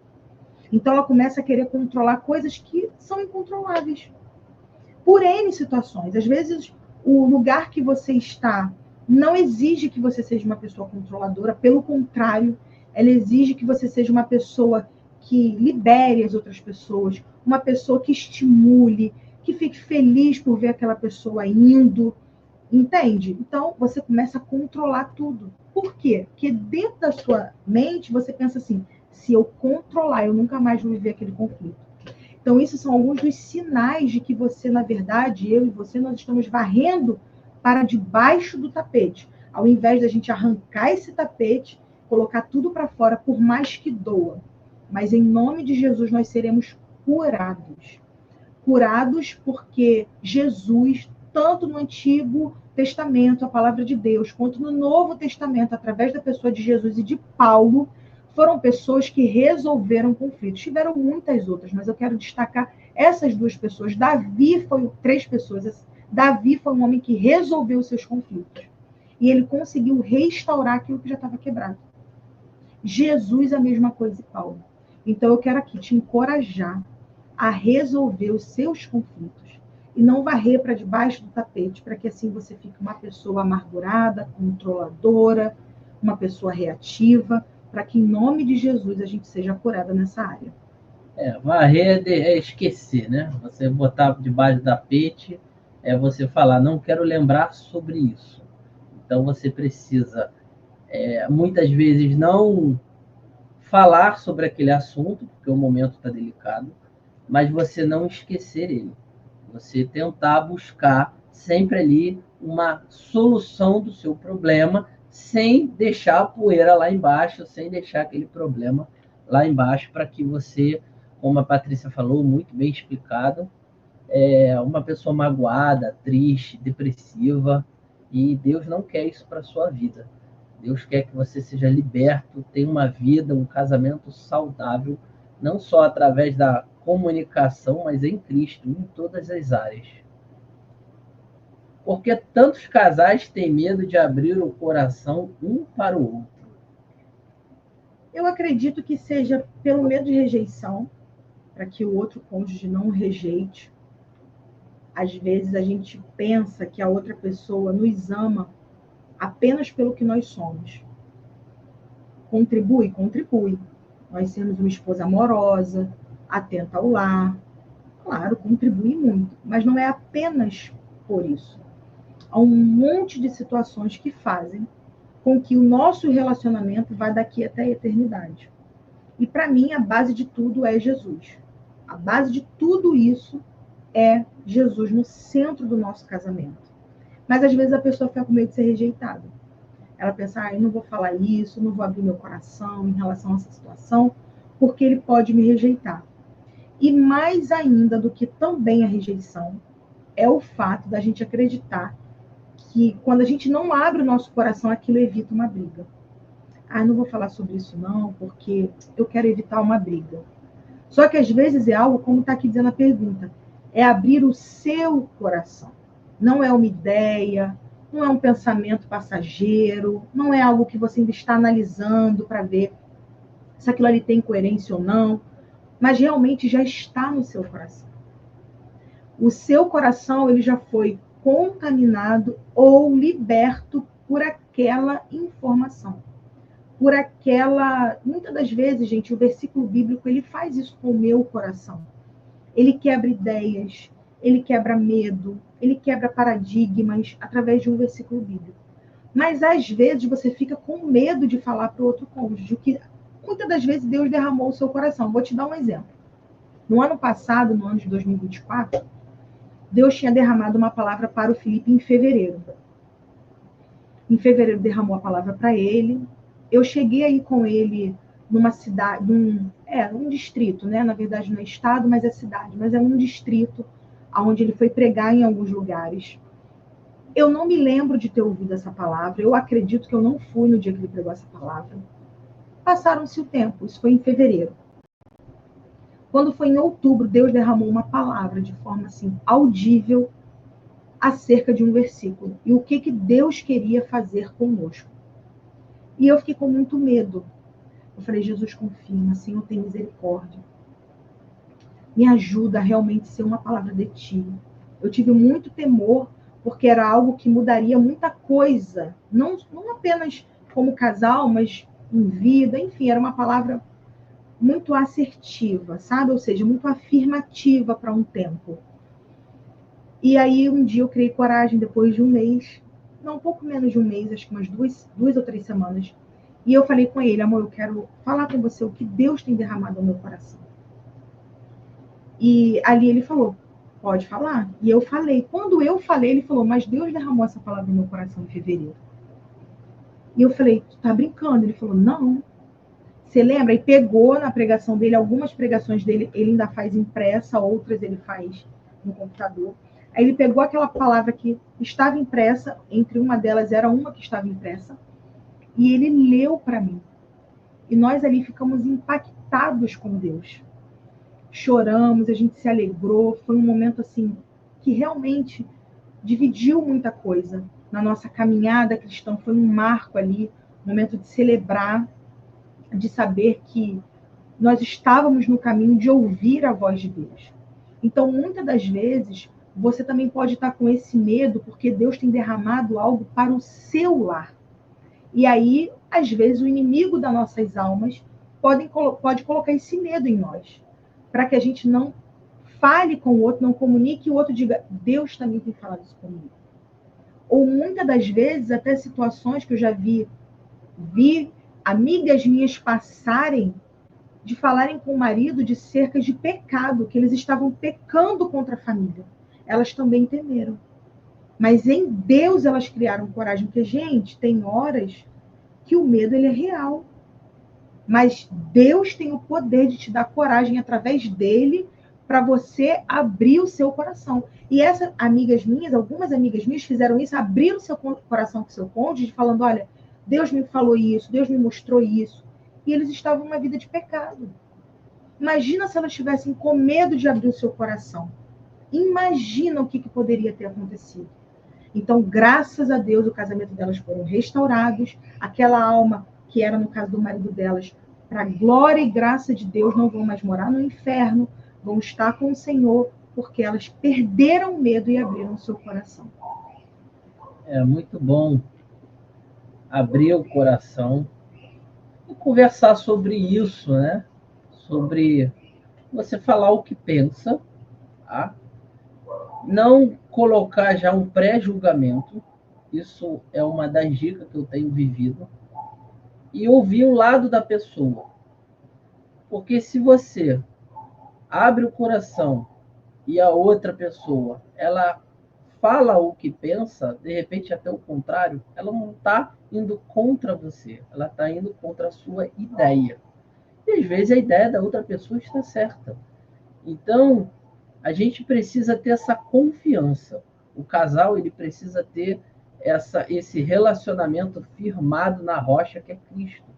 B: Então ela começa a querer controlar coisas que são incontroláveis. Por N situações. Às vezes, o lugar que você está não exige que você seja uma pessoa controladora, pelo contrário, ela exige que você seja uma pessoa que libere as outras pessoas, uma pessoa que estimule, que fique feliz por ver aquela pessoa indo, entende? Então, você começa a controlar tudo. Por quê? Porque dentro da sua mente, você pensa assim, se eu controlar, eu nunca mais vou viver aquele conflito. Então, isso são alguns dos sinais de que você, na verdade, eu e você, nós estamos varrendo para debaixo do tapete. Ao invés da gente arrancar esse tapete, colocar tudo para fora, por mais que doa. Mas, em nome de Jesus, nós seremos curados. Curados porque Jesus, tanto no Antigo Testamento, a palavra de Deus, quanto no Novo Testamento, através da pessoa de Jesus e de Paulo, foram pessoas que resolveram conflitos. Tiveram muitas outras, mas eu quero destacar essas duas pessoas. Três pessoas. Davi foi um homem que resolveu os seus conflitos. E ele conseguiu restaurar aquilo que já estava quebrado. Jesus, a mesma coisa, e Paulo. Então, eu quero aqui te encorajar a resolver os seus conflitos e não varrer para debaixo do tapete, para que assim você fique uma pessoa amargurada, controladora, uma pessoa reativa, para que, em nome de Jesus, a gente seja curada nessa área.
A: Varrer é esquecer, né? Você botar debaixo do tapete é você falar, não quero lembrar sobre isso. Então, você precisa, muitas vezes, não falar sobre aquele assunto, porque o momento está delicado, mas você não esquecer ele. Você tentar buscar sempre ali uma solução do seu problema, sem deixar a poeira lá embaixo, sem deixar aquele problema lá embaixo, para que você, como a Patrícia falou, muito bem explicado, uma pessoa magoada, triste, depressiva, e Deus não quer isso para a sua vida. Deus quer que você seja liberto, tenha uma vida, um casamento saudável, não só através da comunicação, mas em Cristo, em todas as áreas. Porque tantos casais têm medo de abrir o coração um para o outro?
B: Eu acredito que seja pelo medo de rejeição, para que o outro cônjuge não rejeite. Às vezes a gente pensa que a outra pessoa nos ama apenas pelo que nós somos. Contribui? Contribui. Nós sermos uma esposa amorosa, atenta ao lar, claro, contribui muito, mas não é apenas por isso. Há um monte de situações que fazem com que o nosso relacionamento vá daqui até a eternidade. E para mim, a base de tudo é Jesus. A base de tudo isso é Jesus no centro do nosso casamento. Mas às vezes a pessoa fica com medo de ser rejeitada. Ela pensa, eu não vou falar isso, não vou abrir meu coração em relação a essa situação, porque ele pode me rejeitar. E mais ainda do que também a rejeição, é o fato da gente acreditar que quando a gente não abre o nosso coração, aquilo evita uma briga. Não vou falar sobre isso não, porque eu quero evitar uma briga. Só que às vezes é algo, como está aqui dizendo a pergunta, é abrir o seu coração. Não é uma ideia, não é um pensamento passageiro, não é algo que você ainda está analisando para ver se aquilo ali tem coerência ou não, mas realmente já está no seu coração. O seu coração ele já foi contaminado ou liberto por aquela informação. Por aquela... Muitas das vezes, gente, o versículo bíblico ele faz isso com o meu coração. Ele quebra ideias, ele quebra medo, ele quebra paradigmas através de um versículo bíblico. Mas às vezes você fica com medo de falar para o outro cônjuge, o que muitas das vezes Deus derramou o seu coração. Vou te dar um exemplo. No ano passado, no ano de 2024, Deus tinha derramado uma palavra para o Felipe em fevereiro. Em fevereiro derramou a palavra para ele. Eu cheguei aí com ele numa cidade, um distrito, né? Na verdade não é estado, mas é cidade, mas é um distrito onde ele foi pregar em alguns lugares. Eu não me lembro de ter ouvido essa palavra, eu acredito que eu não fui no dia que ele pregou essa palavra. Passaram-se o tempo, isso foi em fevereiro. Quando foi em outubro, Deus derramou uma palavra de forma assim audível acerca de um versículo. E o que Deus queria fazer conosco. E eu fiquei com muito medo. Eu falei, Jesus, confirma, Senhor, tem misericórdia. Me ajuda a realmente ser uma palavra de ti. Eu tive muito temor, porque era algo que mudaria muita coisa. Não apenas como casal, mas em vida. Enfim, era uma palavra muito assertiva, sabe? Ou seja, muito afirmativa para um tempo. E aí, um dia eu criei coragem, depois de um mês, não, um pouco menos de um mês, acho que umas duas ou 3 semanas, e eu falei com ele, amor, eu quero falar com você o que Deus tem derramado no meu coração. E ali ele falou, pode falar. E eu falei. Quando eu falei, ele falou, mas Deus derramou essa palavra no meu coração em fevereiro. E eu falei, tu tá brincando? Ele falou, não. Você lembra? E pegou na pregação dele, algumas pregações dele, ele ainda faz impressa, outras ele faz no computador. Aí ele pegou aquela palavra que estava impressa, entre uma delas era uma que estava impressa, e ele leu para mim. E nós ali ficamos impactados com Deus. Choramos, a gente se alegrou, foi um momento assim que realmente dividiu muita coisa. Na nossa caminhada cristã foi um marco ali, um momento de celebrar, de saber que nós estávamos no caminho de ouvir a voz de Deus. Então, muitas das vezes, você também pode estar com esse medo, porque Deus tem derramado algo para o seu lar. E aí, às vezes, o inimigo das nossas almas pode colocar esse medo em nós, para que a gente não fale com o outro, não comunique, e o outro diga, Deus também tem falado isso comigo. Ou muitas das vezes, até situações que eu já vi amigas minhas passarem, de falarem com o marido de cerca de pecado, que eles estavam pecando contra a família. Elas também temeram. Mas em Deus elas criaram coragem, porque, gente, tem horas que o medo ele é real. Mas Deus tem o poder de te dar coragem através dele para você abrir o seu coração. E essas amigas minhas, algumas amigas minhas fizeram isso, abriram o seu coração com o seu cônjuge, falando, olha, Deus me falou isso, Deus me mostrou isso. E eles estavam numa vida de pecado. Imagina se elas estivessem com medo de abrir o seu coração. Imagina o que poderia ter acontecido. Então, graças a Deus, o casamento delas foram restaurados. Aquela alma que era no caso do marido delas, para a glória e graça de Deus, não vão mais morar no inferno, vão estar com o Senhor, porque elas perderam o medo e abriram o seu coração.
A: É muito bom abrir o coração e conversar sobre isso, né? Sobre você falar o que pensa, tá? Não colocar já um pré-julgamento, isso é uma das dicas que eu tenho vivido, e ouvir o lado da pessoa. Porque se você abre o coração e a outra pessoa, ela fala o que pensa, de repente até o contrário, ela não está indo contra você, ela está indo contra a sua ideia. E às vezes a ideia da outra pessoa está certa. Então, a gente precisa ter essa confiança. O casal ele precisa ter esse relacionamento firmado na rocha que é Cristo,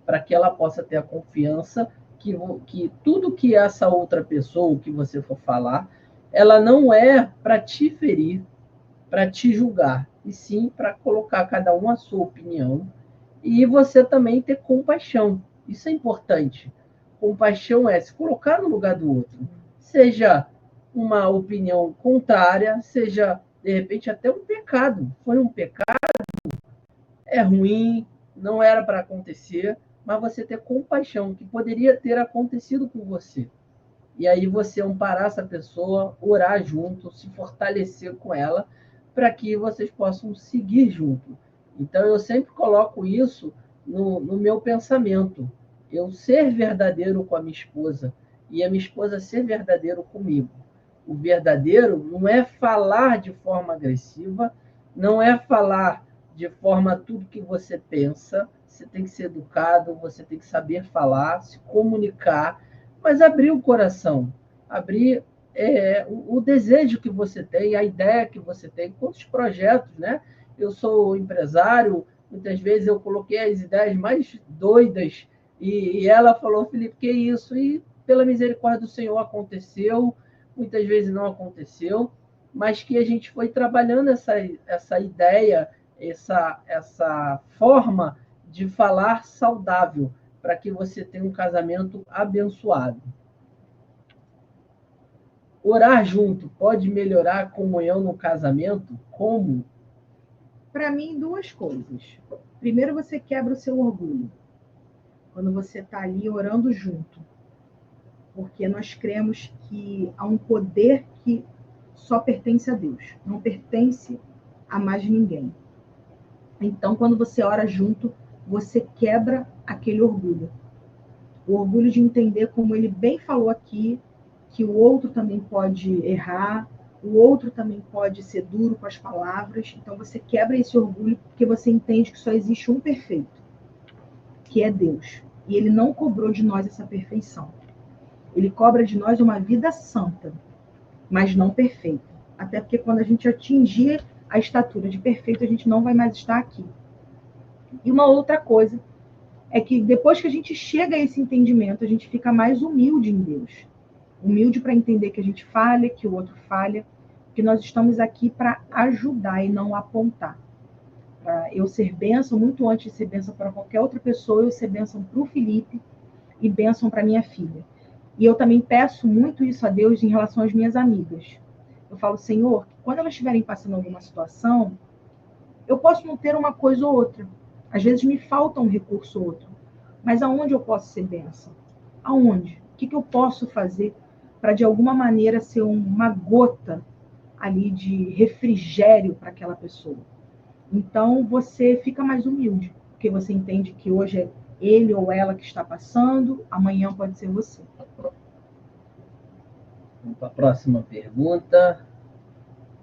A: para que ela possa ter a confiança que tudo que essa outra pessoa, que você for falar, ela não é para te ferir, para te julgar, e sim para colocar cada um a sua opinião e você também ter compaixão. Isso é importante. Compaixão é se colocar no lugar do outro, seja uma opinião contrária, seja de repente até um pecado. Foi um pecado, é ruim, não era para acontecer, mas você ter compaixão, que poderia ter acontecido com você. E aí você amparar essa pessoa, orar junto, se fortalecer com ela, para que vocês possam seguir junto. Então eu sempre coloco isso no meu pensamento. Eu ser verdadeiro com a minha esposa e a minha esposa ser verdadeiro comigo. O verdadeiro não é falar de forma agressiva, não é falar de forma tudo que você pensa. Você tem que ser educado, você tem que saber falar, se comunicar, mas abrir o coração, abrir o desejo que você tem, a ideia que você tem, quantos projetos, né? Eu sou empresário, muitas vezes eu coloquei as ideias mais doidas e ela falou, Felipe, que isso? E pela misericórdia do Senhor aconteceu, muitas vezes não aconteceu, mas que a gente foi trabalhando essa ideia, essa forma de falar saudável, para que você tenha um casamento abençoado. Orar junto pode melhorar a comunhão no casamento? Como?
B: Para mim, duas coisas. Primeiro, você quebra o seu orgulho. Quando você está ali orando junto. Porque nós cremos que há um poder que só pertence a Deus. Não pertence a mais ninguém. Então, quando você ora junto, você quebra aquele orgulho. O orgulho de entender, como ele bem falou aqui, que o outro também pode errar, o outro também pode ser duro com as palavras. Então você quebra esse orgulho porque você entende que só existe um perfeito, que é Deus. E ele não cobrou de nós essa perfeição. Ele cobra de nós uma vida santa, mas não perfeita. Até porque quando a gente atingir a estatura de perfeito, a gente não vai mais estar aqui. E uma outra coisa é que depois que a gente chega a esse entendimento, a gente fica mais humilde em Deus. Humilde para entender que a gente falha, que o outro falha, que nós estamos aqui para ajudar e não apontar. Para eu ser bênção, muito antes de ser bênção para qualquer outra pessoa, eu ser bênção para o Felipe e bênção para minha filha. E eu também peço muito isso a Deus em relação às minhas amigas. Eu falo, Senhor, quando elas estiverem passando alguma situação, eu posso não ter uma coisa ou outra. Às vezes me falta um recurso ou outro. Mas aonde eu posso ser bênção? Aonde? O que eu posso fazer para, de alguma maneira, ser uma gota ali de refrigério para aquela pessoa? Então, você fica mais humilde, porque você entende que hoje é ele ou ela que está passando, amanhã pode ser você.
A: Vamos para a próxima pergunta.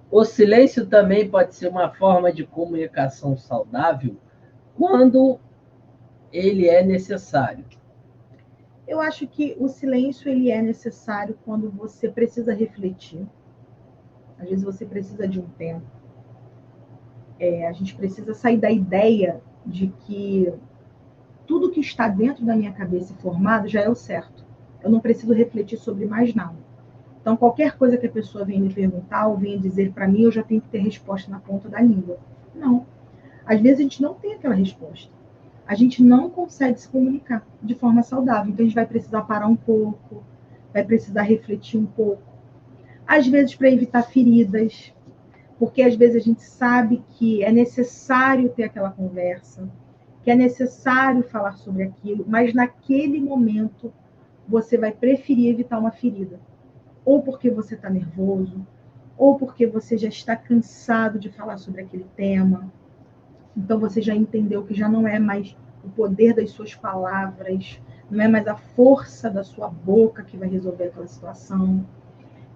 A: O silêncio também pode ser uma forma de comunicação saudável quando ele é necessário.
B: Eu acho que o silêncio ele é necessário quando você precisa refletir. Às vezes você precisa de um tempo. A gente precisa sair da ideia de que tudo que está dentro da minha cabeça formado já é o certo. Eu não preciso refletir sobre mais nada. Então, qualquer coisa que a pessoa venha me perguntar ou venha dizer para mim, eu já tenho que ter resposta na ponta da língua. Não. Às vezes a gente não tem aquela resposta. A gente não consegue se comunicar de forma saudável. Então, a gente vai precisar parar um pouco, vai precisar refletir um pouco. Às vezes, para evitar feridas, porque às vezes a gente sabe que é necessário ter aquela conversa, que é necessário falar sobre aquilo, mas naquele momento você vai preferir evitar uma ferida. Ou porque você está nervoso, ou porque você já está cansado de falar sobre aquele tema. Então você já entendeu que já não é mais o poder das suas palavras, não é mais a força da sua boca que vai resolver aquela situação.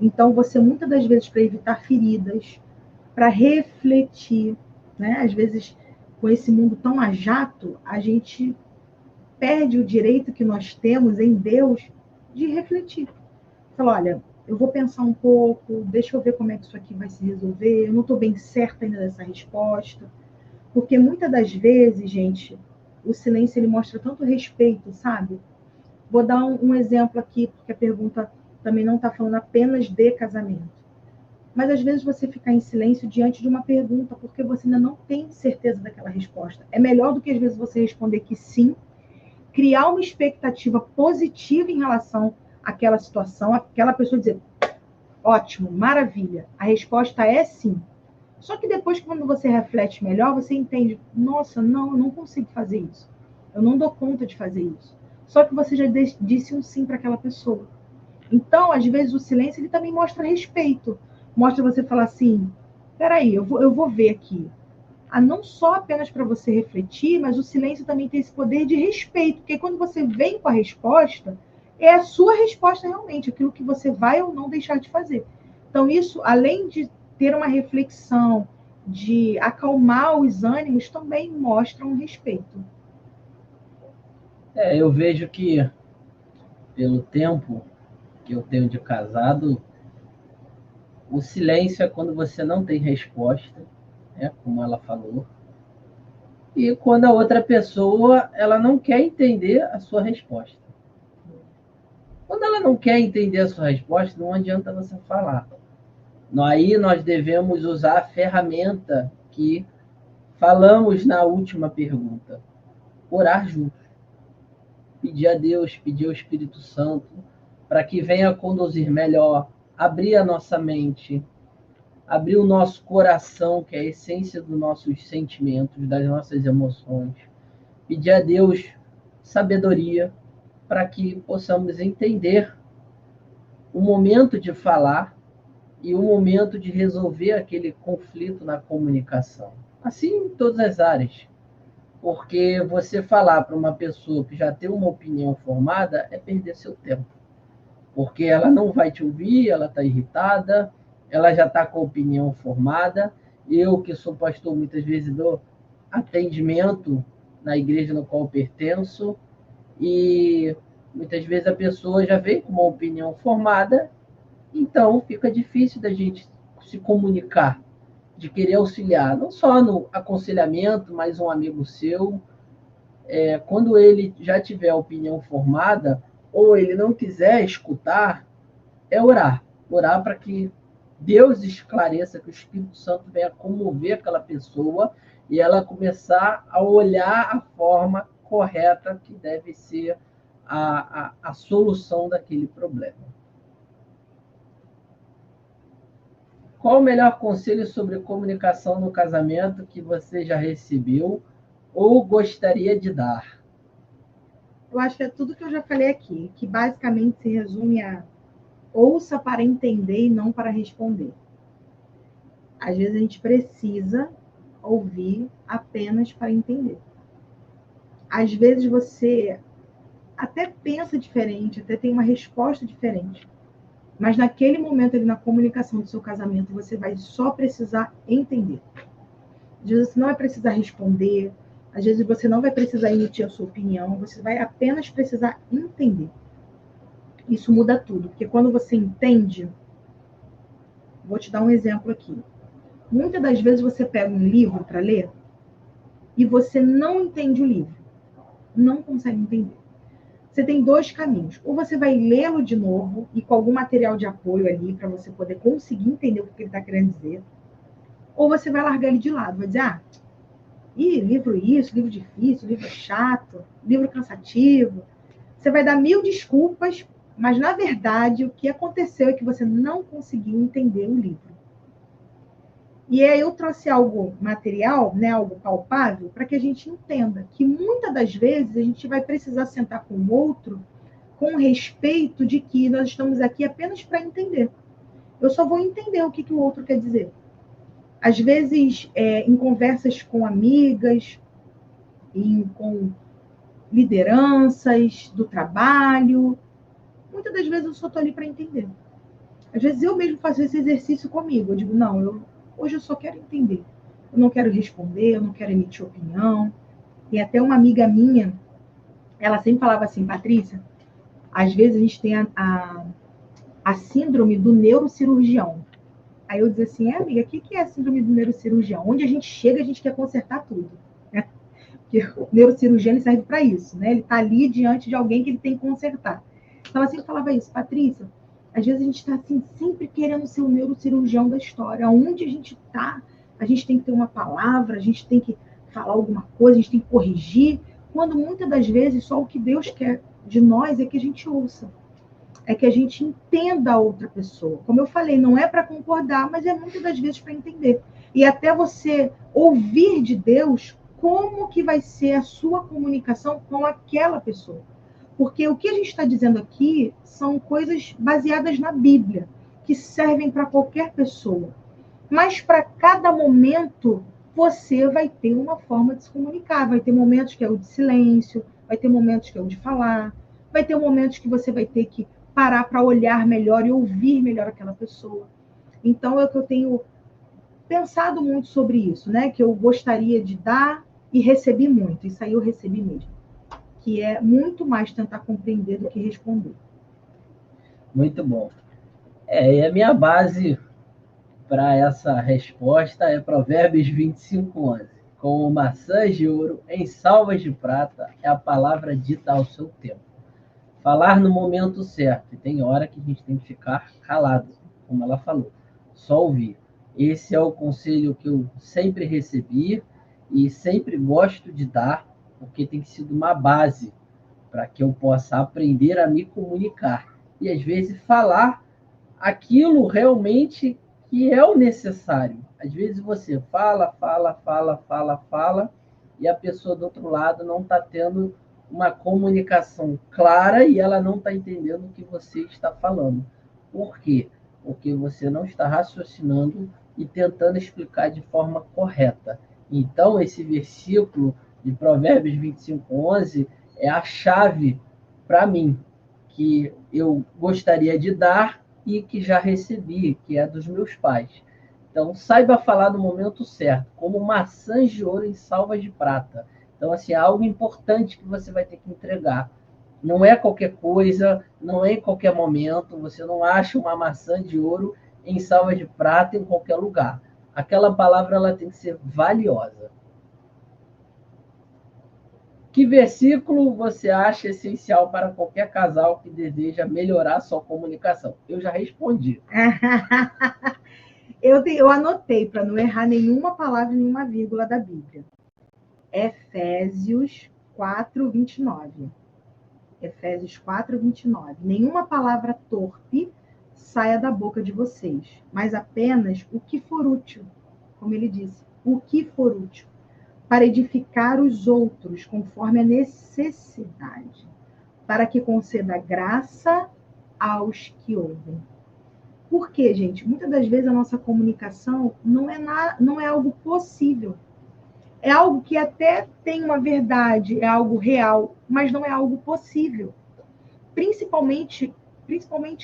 B: Então, você, muitas das vezes, para evitar feridas, para refletir, né? Às vezes, com esse mundo tão a jato, a gente perde o direito que nós temos em Deus de refletir. Fala, olha, eu vou pensar um pouco, deixa eu ver como é que isso aqui vai se resolver, eu não estou bem certa ainda dessa resposta. Porque muitas das vezes, gente, o silêncio ele mostra tanto respeito, sabe? Vou dar um exemplo aqui, porque a pergunta também não está falando apenas de casamento. Mas às vezes você ficar em silêncio diante de uma pergunta, porque você ainda não tem certeza daquela resposta. É melhor do que às vezes você responder que sim, criar uma expectativa positiva em relação àquela situação, aquela pessoa dizer, ótimo, maravilha, a resposta é sim. Só que depois, quando você reflete melhor, você entende, nossa, não, eu não consigo fazer isso. Eu não dou conta de fazer isso. Só que você já disse um sim para aquela pessoa. Então, às vezes, o silêncio ele também mostra respeito. Mostra você falar assim, peraí, eu vou ver aqui. Não só apenas para você refletir, mas o silêncio também tem esse poder de respeito. Porque quando você vem com a resposta, é a sua resposta realmente, aquilo que você vai ou não deixar de fazer. Então, isso, além de ter uma reflexão, de acalmar os ânimos, também mostra um respeito.
A: Eu vejo que, pelo tempo que eu tenho de casado, o silêncio é quando você não tem resposta, né, como ela falou, e quando a outra pessoa ela não quer entender a sua resposta. Quando ela não quer entender a sua resposta, não adianta você falar. Aí nós devemos usar a ferramenta que falamos na última pergunta. Orar juntos. Pedir a Deus, pedir ao Espírito Santo, para que venha conduzir melhor, abrir a nossa mente, abrir o nosso coração, que é a essência dos nossos sentimentos, das nossas emoções. Pedir a Deus sabedoria para que possamos entender o momento de falar e o momento de resolver aquele conflito na comunicação. Assim em todas as áreas. Porque você falar para uma pessoa que já tem uma opinião formada é perder seu tempo. Porque ela não vai te ouvir, ela está irritada, ela já está com a opinião formada. Eu, que sou pastor, muitas vezes dou atendimento na igreja no qual eu pertenço, e muitas vezes a pessoa já vem com uma opinião formada, então fica difícil da gente se comunicar, de querer auxiliar, não só no aconselhamento, mas um amigo seu, quando ele já tiver a opinião formada, ou ele não quiser escutar, é orar. Orar para que Deus esclareça, que o Espírito Santo venha comover aquela pessoa e ela começar a olhar a forma correta que deve ser a solução daquele problema. Qual o melhor conselho sobre comunicação no casamento que você já recebeu ou gostaria de dar?
B: Eu acho que é tudo que eu já falei aqui, que basicamente se resume a ouça para entender e não para responder. Às vezes a gente precisa ouvir apenas para entender. Às vezes você até pensa diferente, até tem uma resposta diferente. Mas naquele momento ali na comunicação do seu casamento, você vai só precisar entender. Às vezes você não vai precisar responder, às vezes você não vai precisar emitir a sua opinião, você vai apenas precisar entender. Isso muda tudo, porque quando você entende, vou te dar um exemplo aqui. Muitas das vezes você pega um livro para ler e você não entende o livro, não consegue entender. Você tem dois caminhos. Ou você vai lê-lo de novo e com algum material de apoio ali para você poder conseguir entender o que ele está querendo dizer. Ou você vai largar ele de lado, vai dizer, livro isso, livro difícil, livro chato, livro cansativo. Você vai dar 1000 desculpas, mas na verdade o que aconteceu é que você não conseguiu entender o livro. E aí eu trouxe algo material, né, algo palpável, para que a gente entenda que muitas das vezes a gente vai precisar sentar com o outro com respeito de que nós estamos aqui apenas para entender. Eu só vou entender o que o outro quer dizer. Às vezes, em conversas com amigas, com lideranças do trabalho, muitas das vezes eu só estou ali para entender. Às vezes eu mesmo faço esse exercício comigo. Eu digo, não, hoje eu só quero entender. Eu não quero responder, eu não quero emitir opinião. E até uma amiga minha, ela sempre falava assim, Patrícia, às vezes a gente tem a síndrome do neurocirurgião. Aí eu dizia assim, amiga, o que é a síndrome do neurocirurgião? Onde a gente chega, a gente quer consertar tudo. Né? Porque o neurocirurgião ele serve para isso, né? Ele está ali diante de alguém que ele tem que consertar. Então ela sempre falava isso, Patrícia, às vezes a gente está assim, sempre querendo ser o neurocirurgião da história. Onde a gente está, a gente tem que ter uma palavra, a gente tem que falar alguma coisa, a gente tem que corrigir, quando muitas das vezes só o que Deus quer de nós é que a gente ouça. É que a gente entenda a outra pessoa. Como eu falei, não é para concordar, mas é muitas das vezes para entender. E até você ouvir de Deus como que vai ser a sua comunicação com aquela pessoa. Porque o que a gente está dizendo aqui são coisas baseadas na Bíblia, que servem para qualquer pessoa. Mas para cada momento, você vai ter uma forma de se comunicar. Vai ter momentos que é o de silêncio, vai ter momentos que é o de falar, vai ter momentos que você vai ter que parar para olhar melhor e ouvir melhor aquela pessoa. Então, é o que eu tenho pensado muito sobre isso, né? Que eu gostaria de dar e recebi muito. Isso aí eu recebi mesmo. Que é muito mais tentar compreender do que responder.
A: Muito bom. E a minha base para essa resposta é Provérbios 25:11. Com maçãs de ouro em salvas de prata é a palavra dita ao seu tempo. Falar no momento certo. E tem hora que a gente tem que ficar calado, como ela falou. Só ouvir. Esse é o conselho que eu sempre recebi e sempre gosto de dar, porque tem sido uma base para que eu possa aprender a me comunicar. E às vezes falar aquilo realmente que é o necessário. Às vezes você fala, e a pessoa do outro lado não está tendo uma comunicação clara e ela não está entendendo o que você está falando. Por quê? Porque você não está raciocinando e tentando explicar de forma correta. Então, esse versículo de Provérbios 25:11 é a chave para mim, que eu gostaria de dar e que já recebi, que é dos meus pais. Então, saiba falar no momento certo, como maçãs de ouro em salvas de prata. Então, assim, é algo importante que você vai ter que entregar. Não é qualquer coisa, não é em qualquer momento, você não acha uma maçã de ouro em salva de prata em qualquer lugar. Aquela palavra ela tem que ser valiosa. Que versículo você acha essencial para qualquer casal que deseja melhorar sua comunicação? Eu já respondi.
B: Eu anotei para não errar nenhuma palavra, nenhuma vírgula da Bíblia. Efésios 4:29. Efésios 4:29. Nenhuma palavra torpe saia da boca de vocês, mas apenas o que for útil, como ele disse, o que for útil, para edificar os outros conforme a necessidade, para que conceda graça aos que ouvem. Por quê, gente? Muitas das vezes a nossa comunicação não é algo possível. É algo que até tem uma verdade, é algo real, mas não é algo possível. Principalmente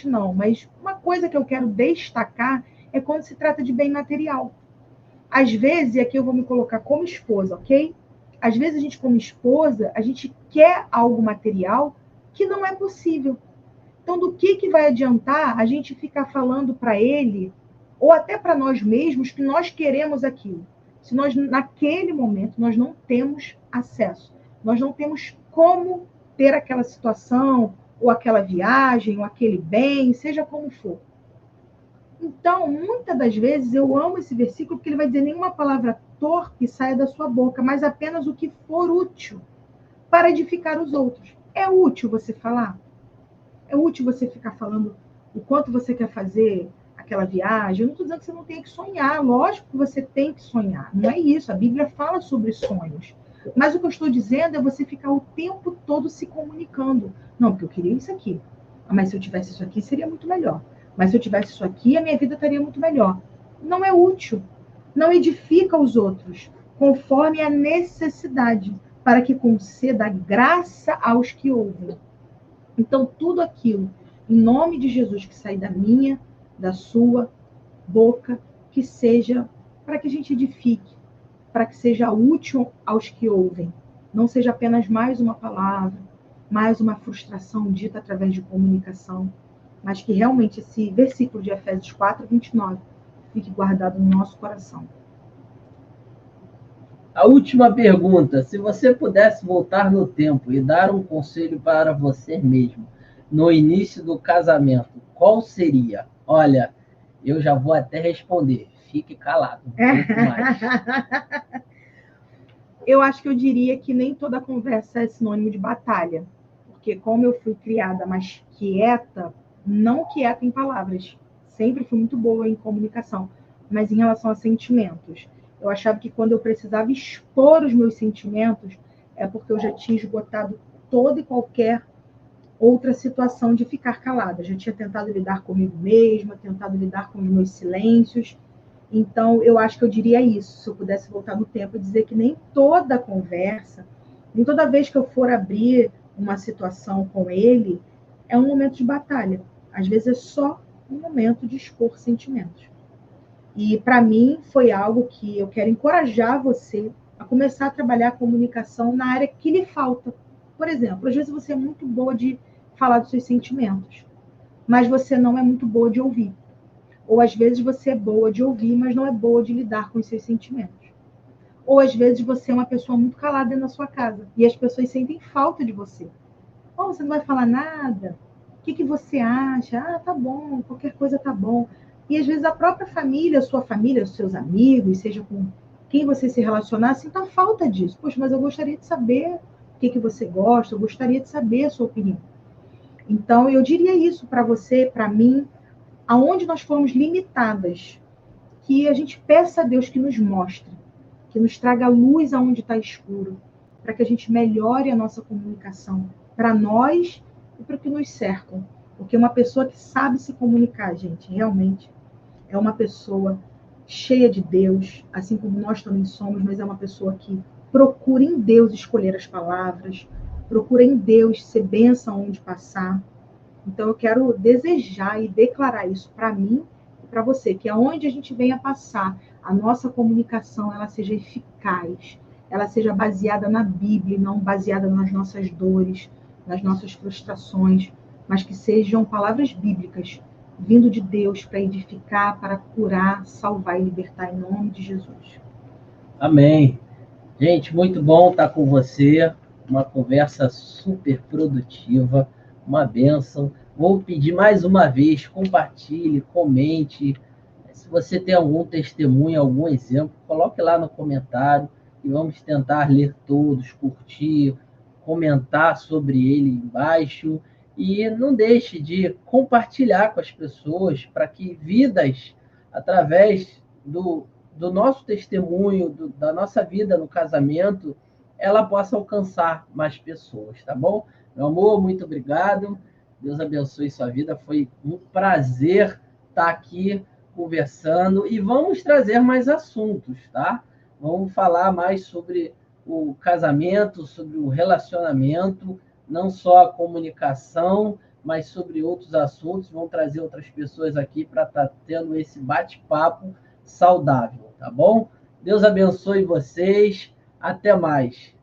B: não, mas uma coisa que eu quero destacar é quando se trata de bem material. Às vezes, e aqui eu vou me colocar como esposa, ok? Às vezes a gente, como esposa, a gente quer algo material que não é possível. Então, do que vai adiantar a gente ficar falando para ele, ou até para nós mesmos, que nós queremos aquilo? Se nós, naquele momento, nós não temos acesso, nós não temos como ter aquela situação, ou aquela viagem, ou aquele bem, seja como for. Então, muitas das vezes, eu amo esse versículo, porque ele vai dizer nenhuma palavra torpe saia da sua boca, mas apenas o que for útil para edificar os outros. É útil você falar? É útil você ficar falando o quanto você quer fazer aquela viagem? Eu não estou dizendo que você não tem que sonhar. Lógico que você tem que sonhar. Não é isso. A Bíblia fala sobre sonhos. Mas o que eu estou dizendo é você ficar o tempo todo se comunicando. Não, porque eu queria isso aqui. Mas se eu tivesse isso aqui, seria muito melhor. Mas se eu tivesse isso aqui, a minha vida estaria muito melhor. Não é útil. Não edifica os outros, conforme a necessidade, para que conceda graça aos que ouvem. Então, tudo aquilo, em nome de Jesus, que sair da minha da sua boca, que seja para que a gente edifique, para que seja útil aos que ouvem. Não seja apenas mais uma palavra, mais uma frustração dita através de comunicação, mas que realmente esse versículo de Efésios 4:29 fique guardado no nosso coração.
A: A última pergunta: se você pudesse voltar no tempo e dar um conselho para você mesmo no início do casamento, qual seria? Olha, eu já vou até responder. Fique calado. Muito mais.
B: Eu acho que eu diria que nem toda conversa é sinônimo de batalha, porque como eu fui criada mais quieta, não quieta em palavras, sempre fui muito boa em comunicação, mas em relação a sentimentos. Eu achava que quando eu precisava expor os meus sentimentos, é porque eu já tinha esgotado toda e qualquer outra situação de ficar calada. Já tinha tentado lidar comigo mesma, tentado lidar com os meus silêncios. Então, eu acho que eu diria isso, se eu pudesse voltar no tempo e dizer que nem toda conversa, nem toda vez que eu for abrir uma situação com ele, é um momento de batalha. Às vezes é só um momento de expor sentimentos. E, para mim, foi algo que eu quero encorajar você a começar a trabalhar a comunicação na área que lhe falta. Por exemplo, às vezes você é muito boa de falar dos seus sentimentos, mas você não é muito boa de ouvir. Ou às vezes você é boa de ouvir, mas não é boa de lidar com os seus sentimentos. Ou às vezes você é uma pessoa muito calada dentro da sua casa e as pessoas sentem falta de você. Oh, você não vai falar nada? O que você acha? Ah, tá bom, qualquer coisa tá bom. E às vezes a própria família, sua família, os seus amigos, seja com quem você se relacionar, sinta falta disso. Poxa, mas eu gostaria de saber o que você gosta, eu gostaria de saber a sua opinião. Então, eu diria isso para você, para mim, aonde nós fomos limitadas, que a gente peça a Deus que nos mostre, que nos traga luz aonde está escuro, para que a gente melhore a nossa comunicação, para nós e para o que nos cercam. Porque uma pessoa que sabe se comunicar, gente, realmente é uma pessoa cheia de Deus, assim como nós também somos, mas é uma pessoa que procura em Deus escolher as palavras, procura em Deus ser bênção onde passar. Então, eu quero desejar e declarar isso para mim e para você, que aonde a gente venha passar, a nossa comunicação ela seja eficaz, ela seja baseada na Bíblia, não baseada nas nossas dores, nas nossas frustrações, mas que sejam palavras bíblicas, vindo de Deus para edificar, para curar, salvar e libertar em nome de Jesus.
A: Amém. Gente, muito bom estar com você. Uma conversa super produtiva, uma bênção. Vou pedir mais uma vez, compartilhe, comente. Se você tem algum testemunho, algum exemplo, coloque lá no comentário e vamos tentar ler todos, curtir, comentar sobre ele embaixo. E não deixe de compartilhar com as pessoas para que vidas, através do nosso testemunho, da nossa vida no casamento, ela possa alcançar mais pessoas, tá bom? Meu amor, muito obrigado. Deus abençoe sua vida. Foi um prazer estar aqui conversando e vamos trazer mais assuntos, tá? Vamos falar mais sobre o casamento, sobre o relacionamento, não só a comunicação, mas sobre outros assuntos. Vamos trazer outras pessoas aqui para estar tendo esse bate-papo saudável, tá bom? Deus abençoe vocês. Até mais.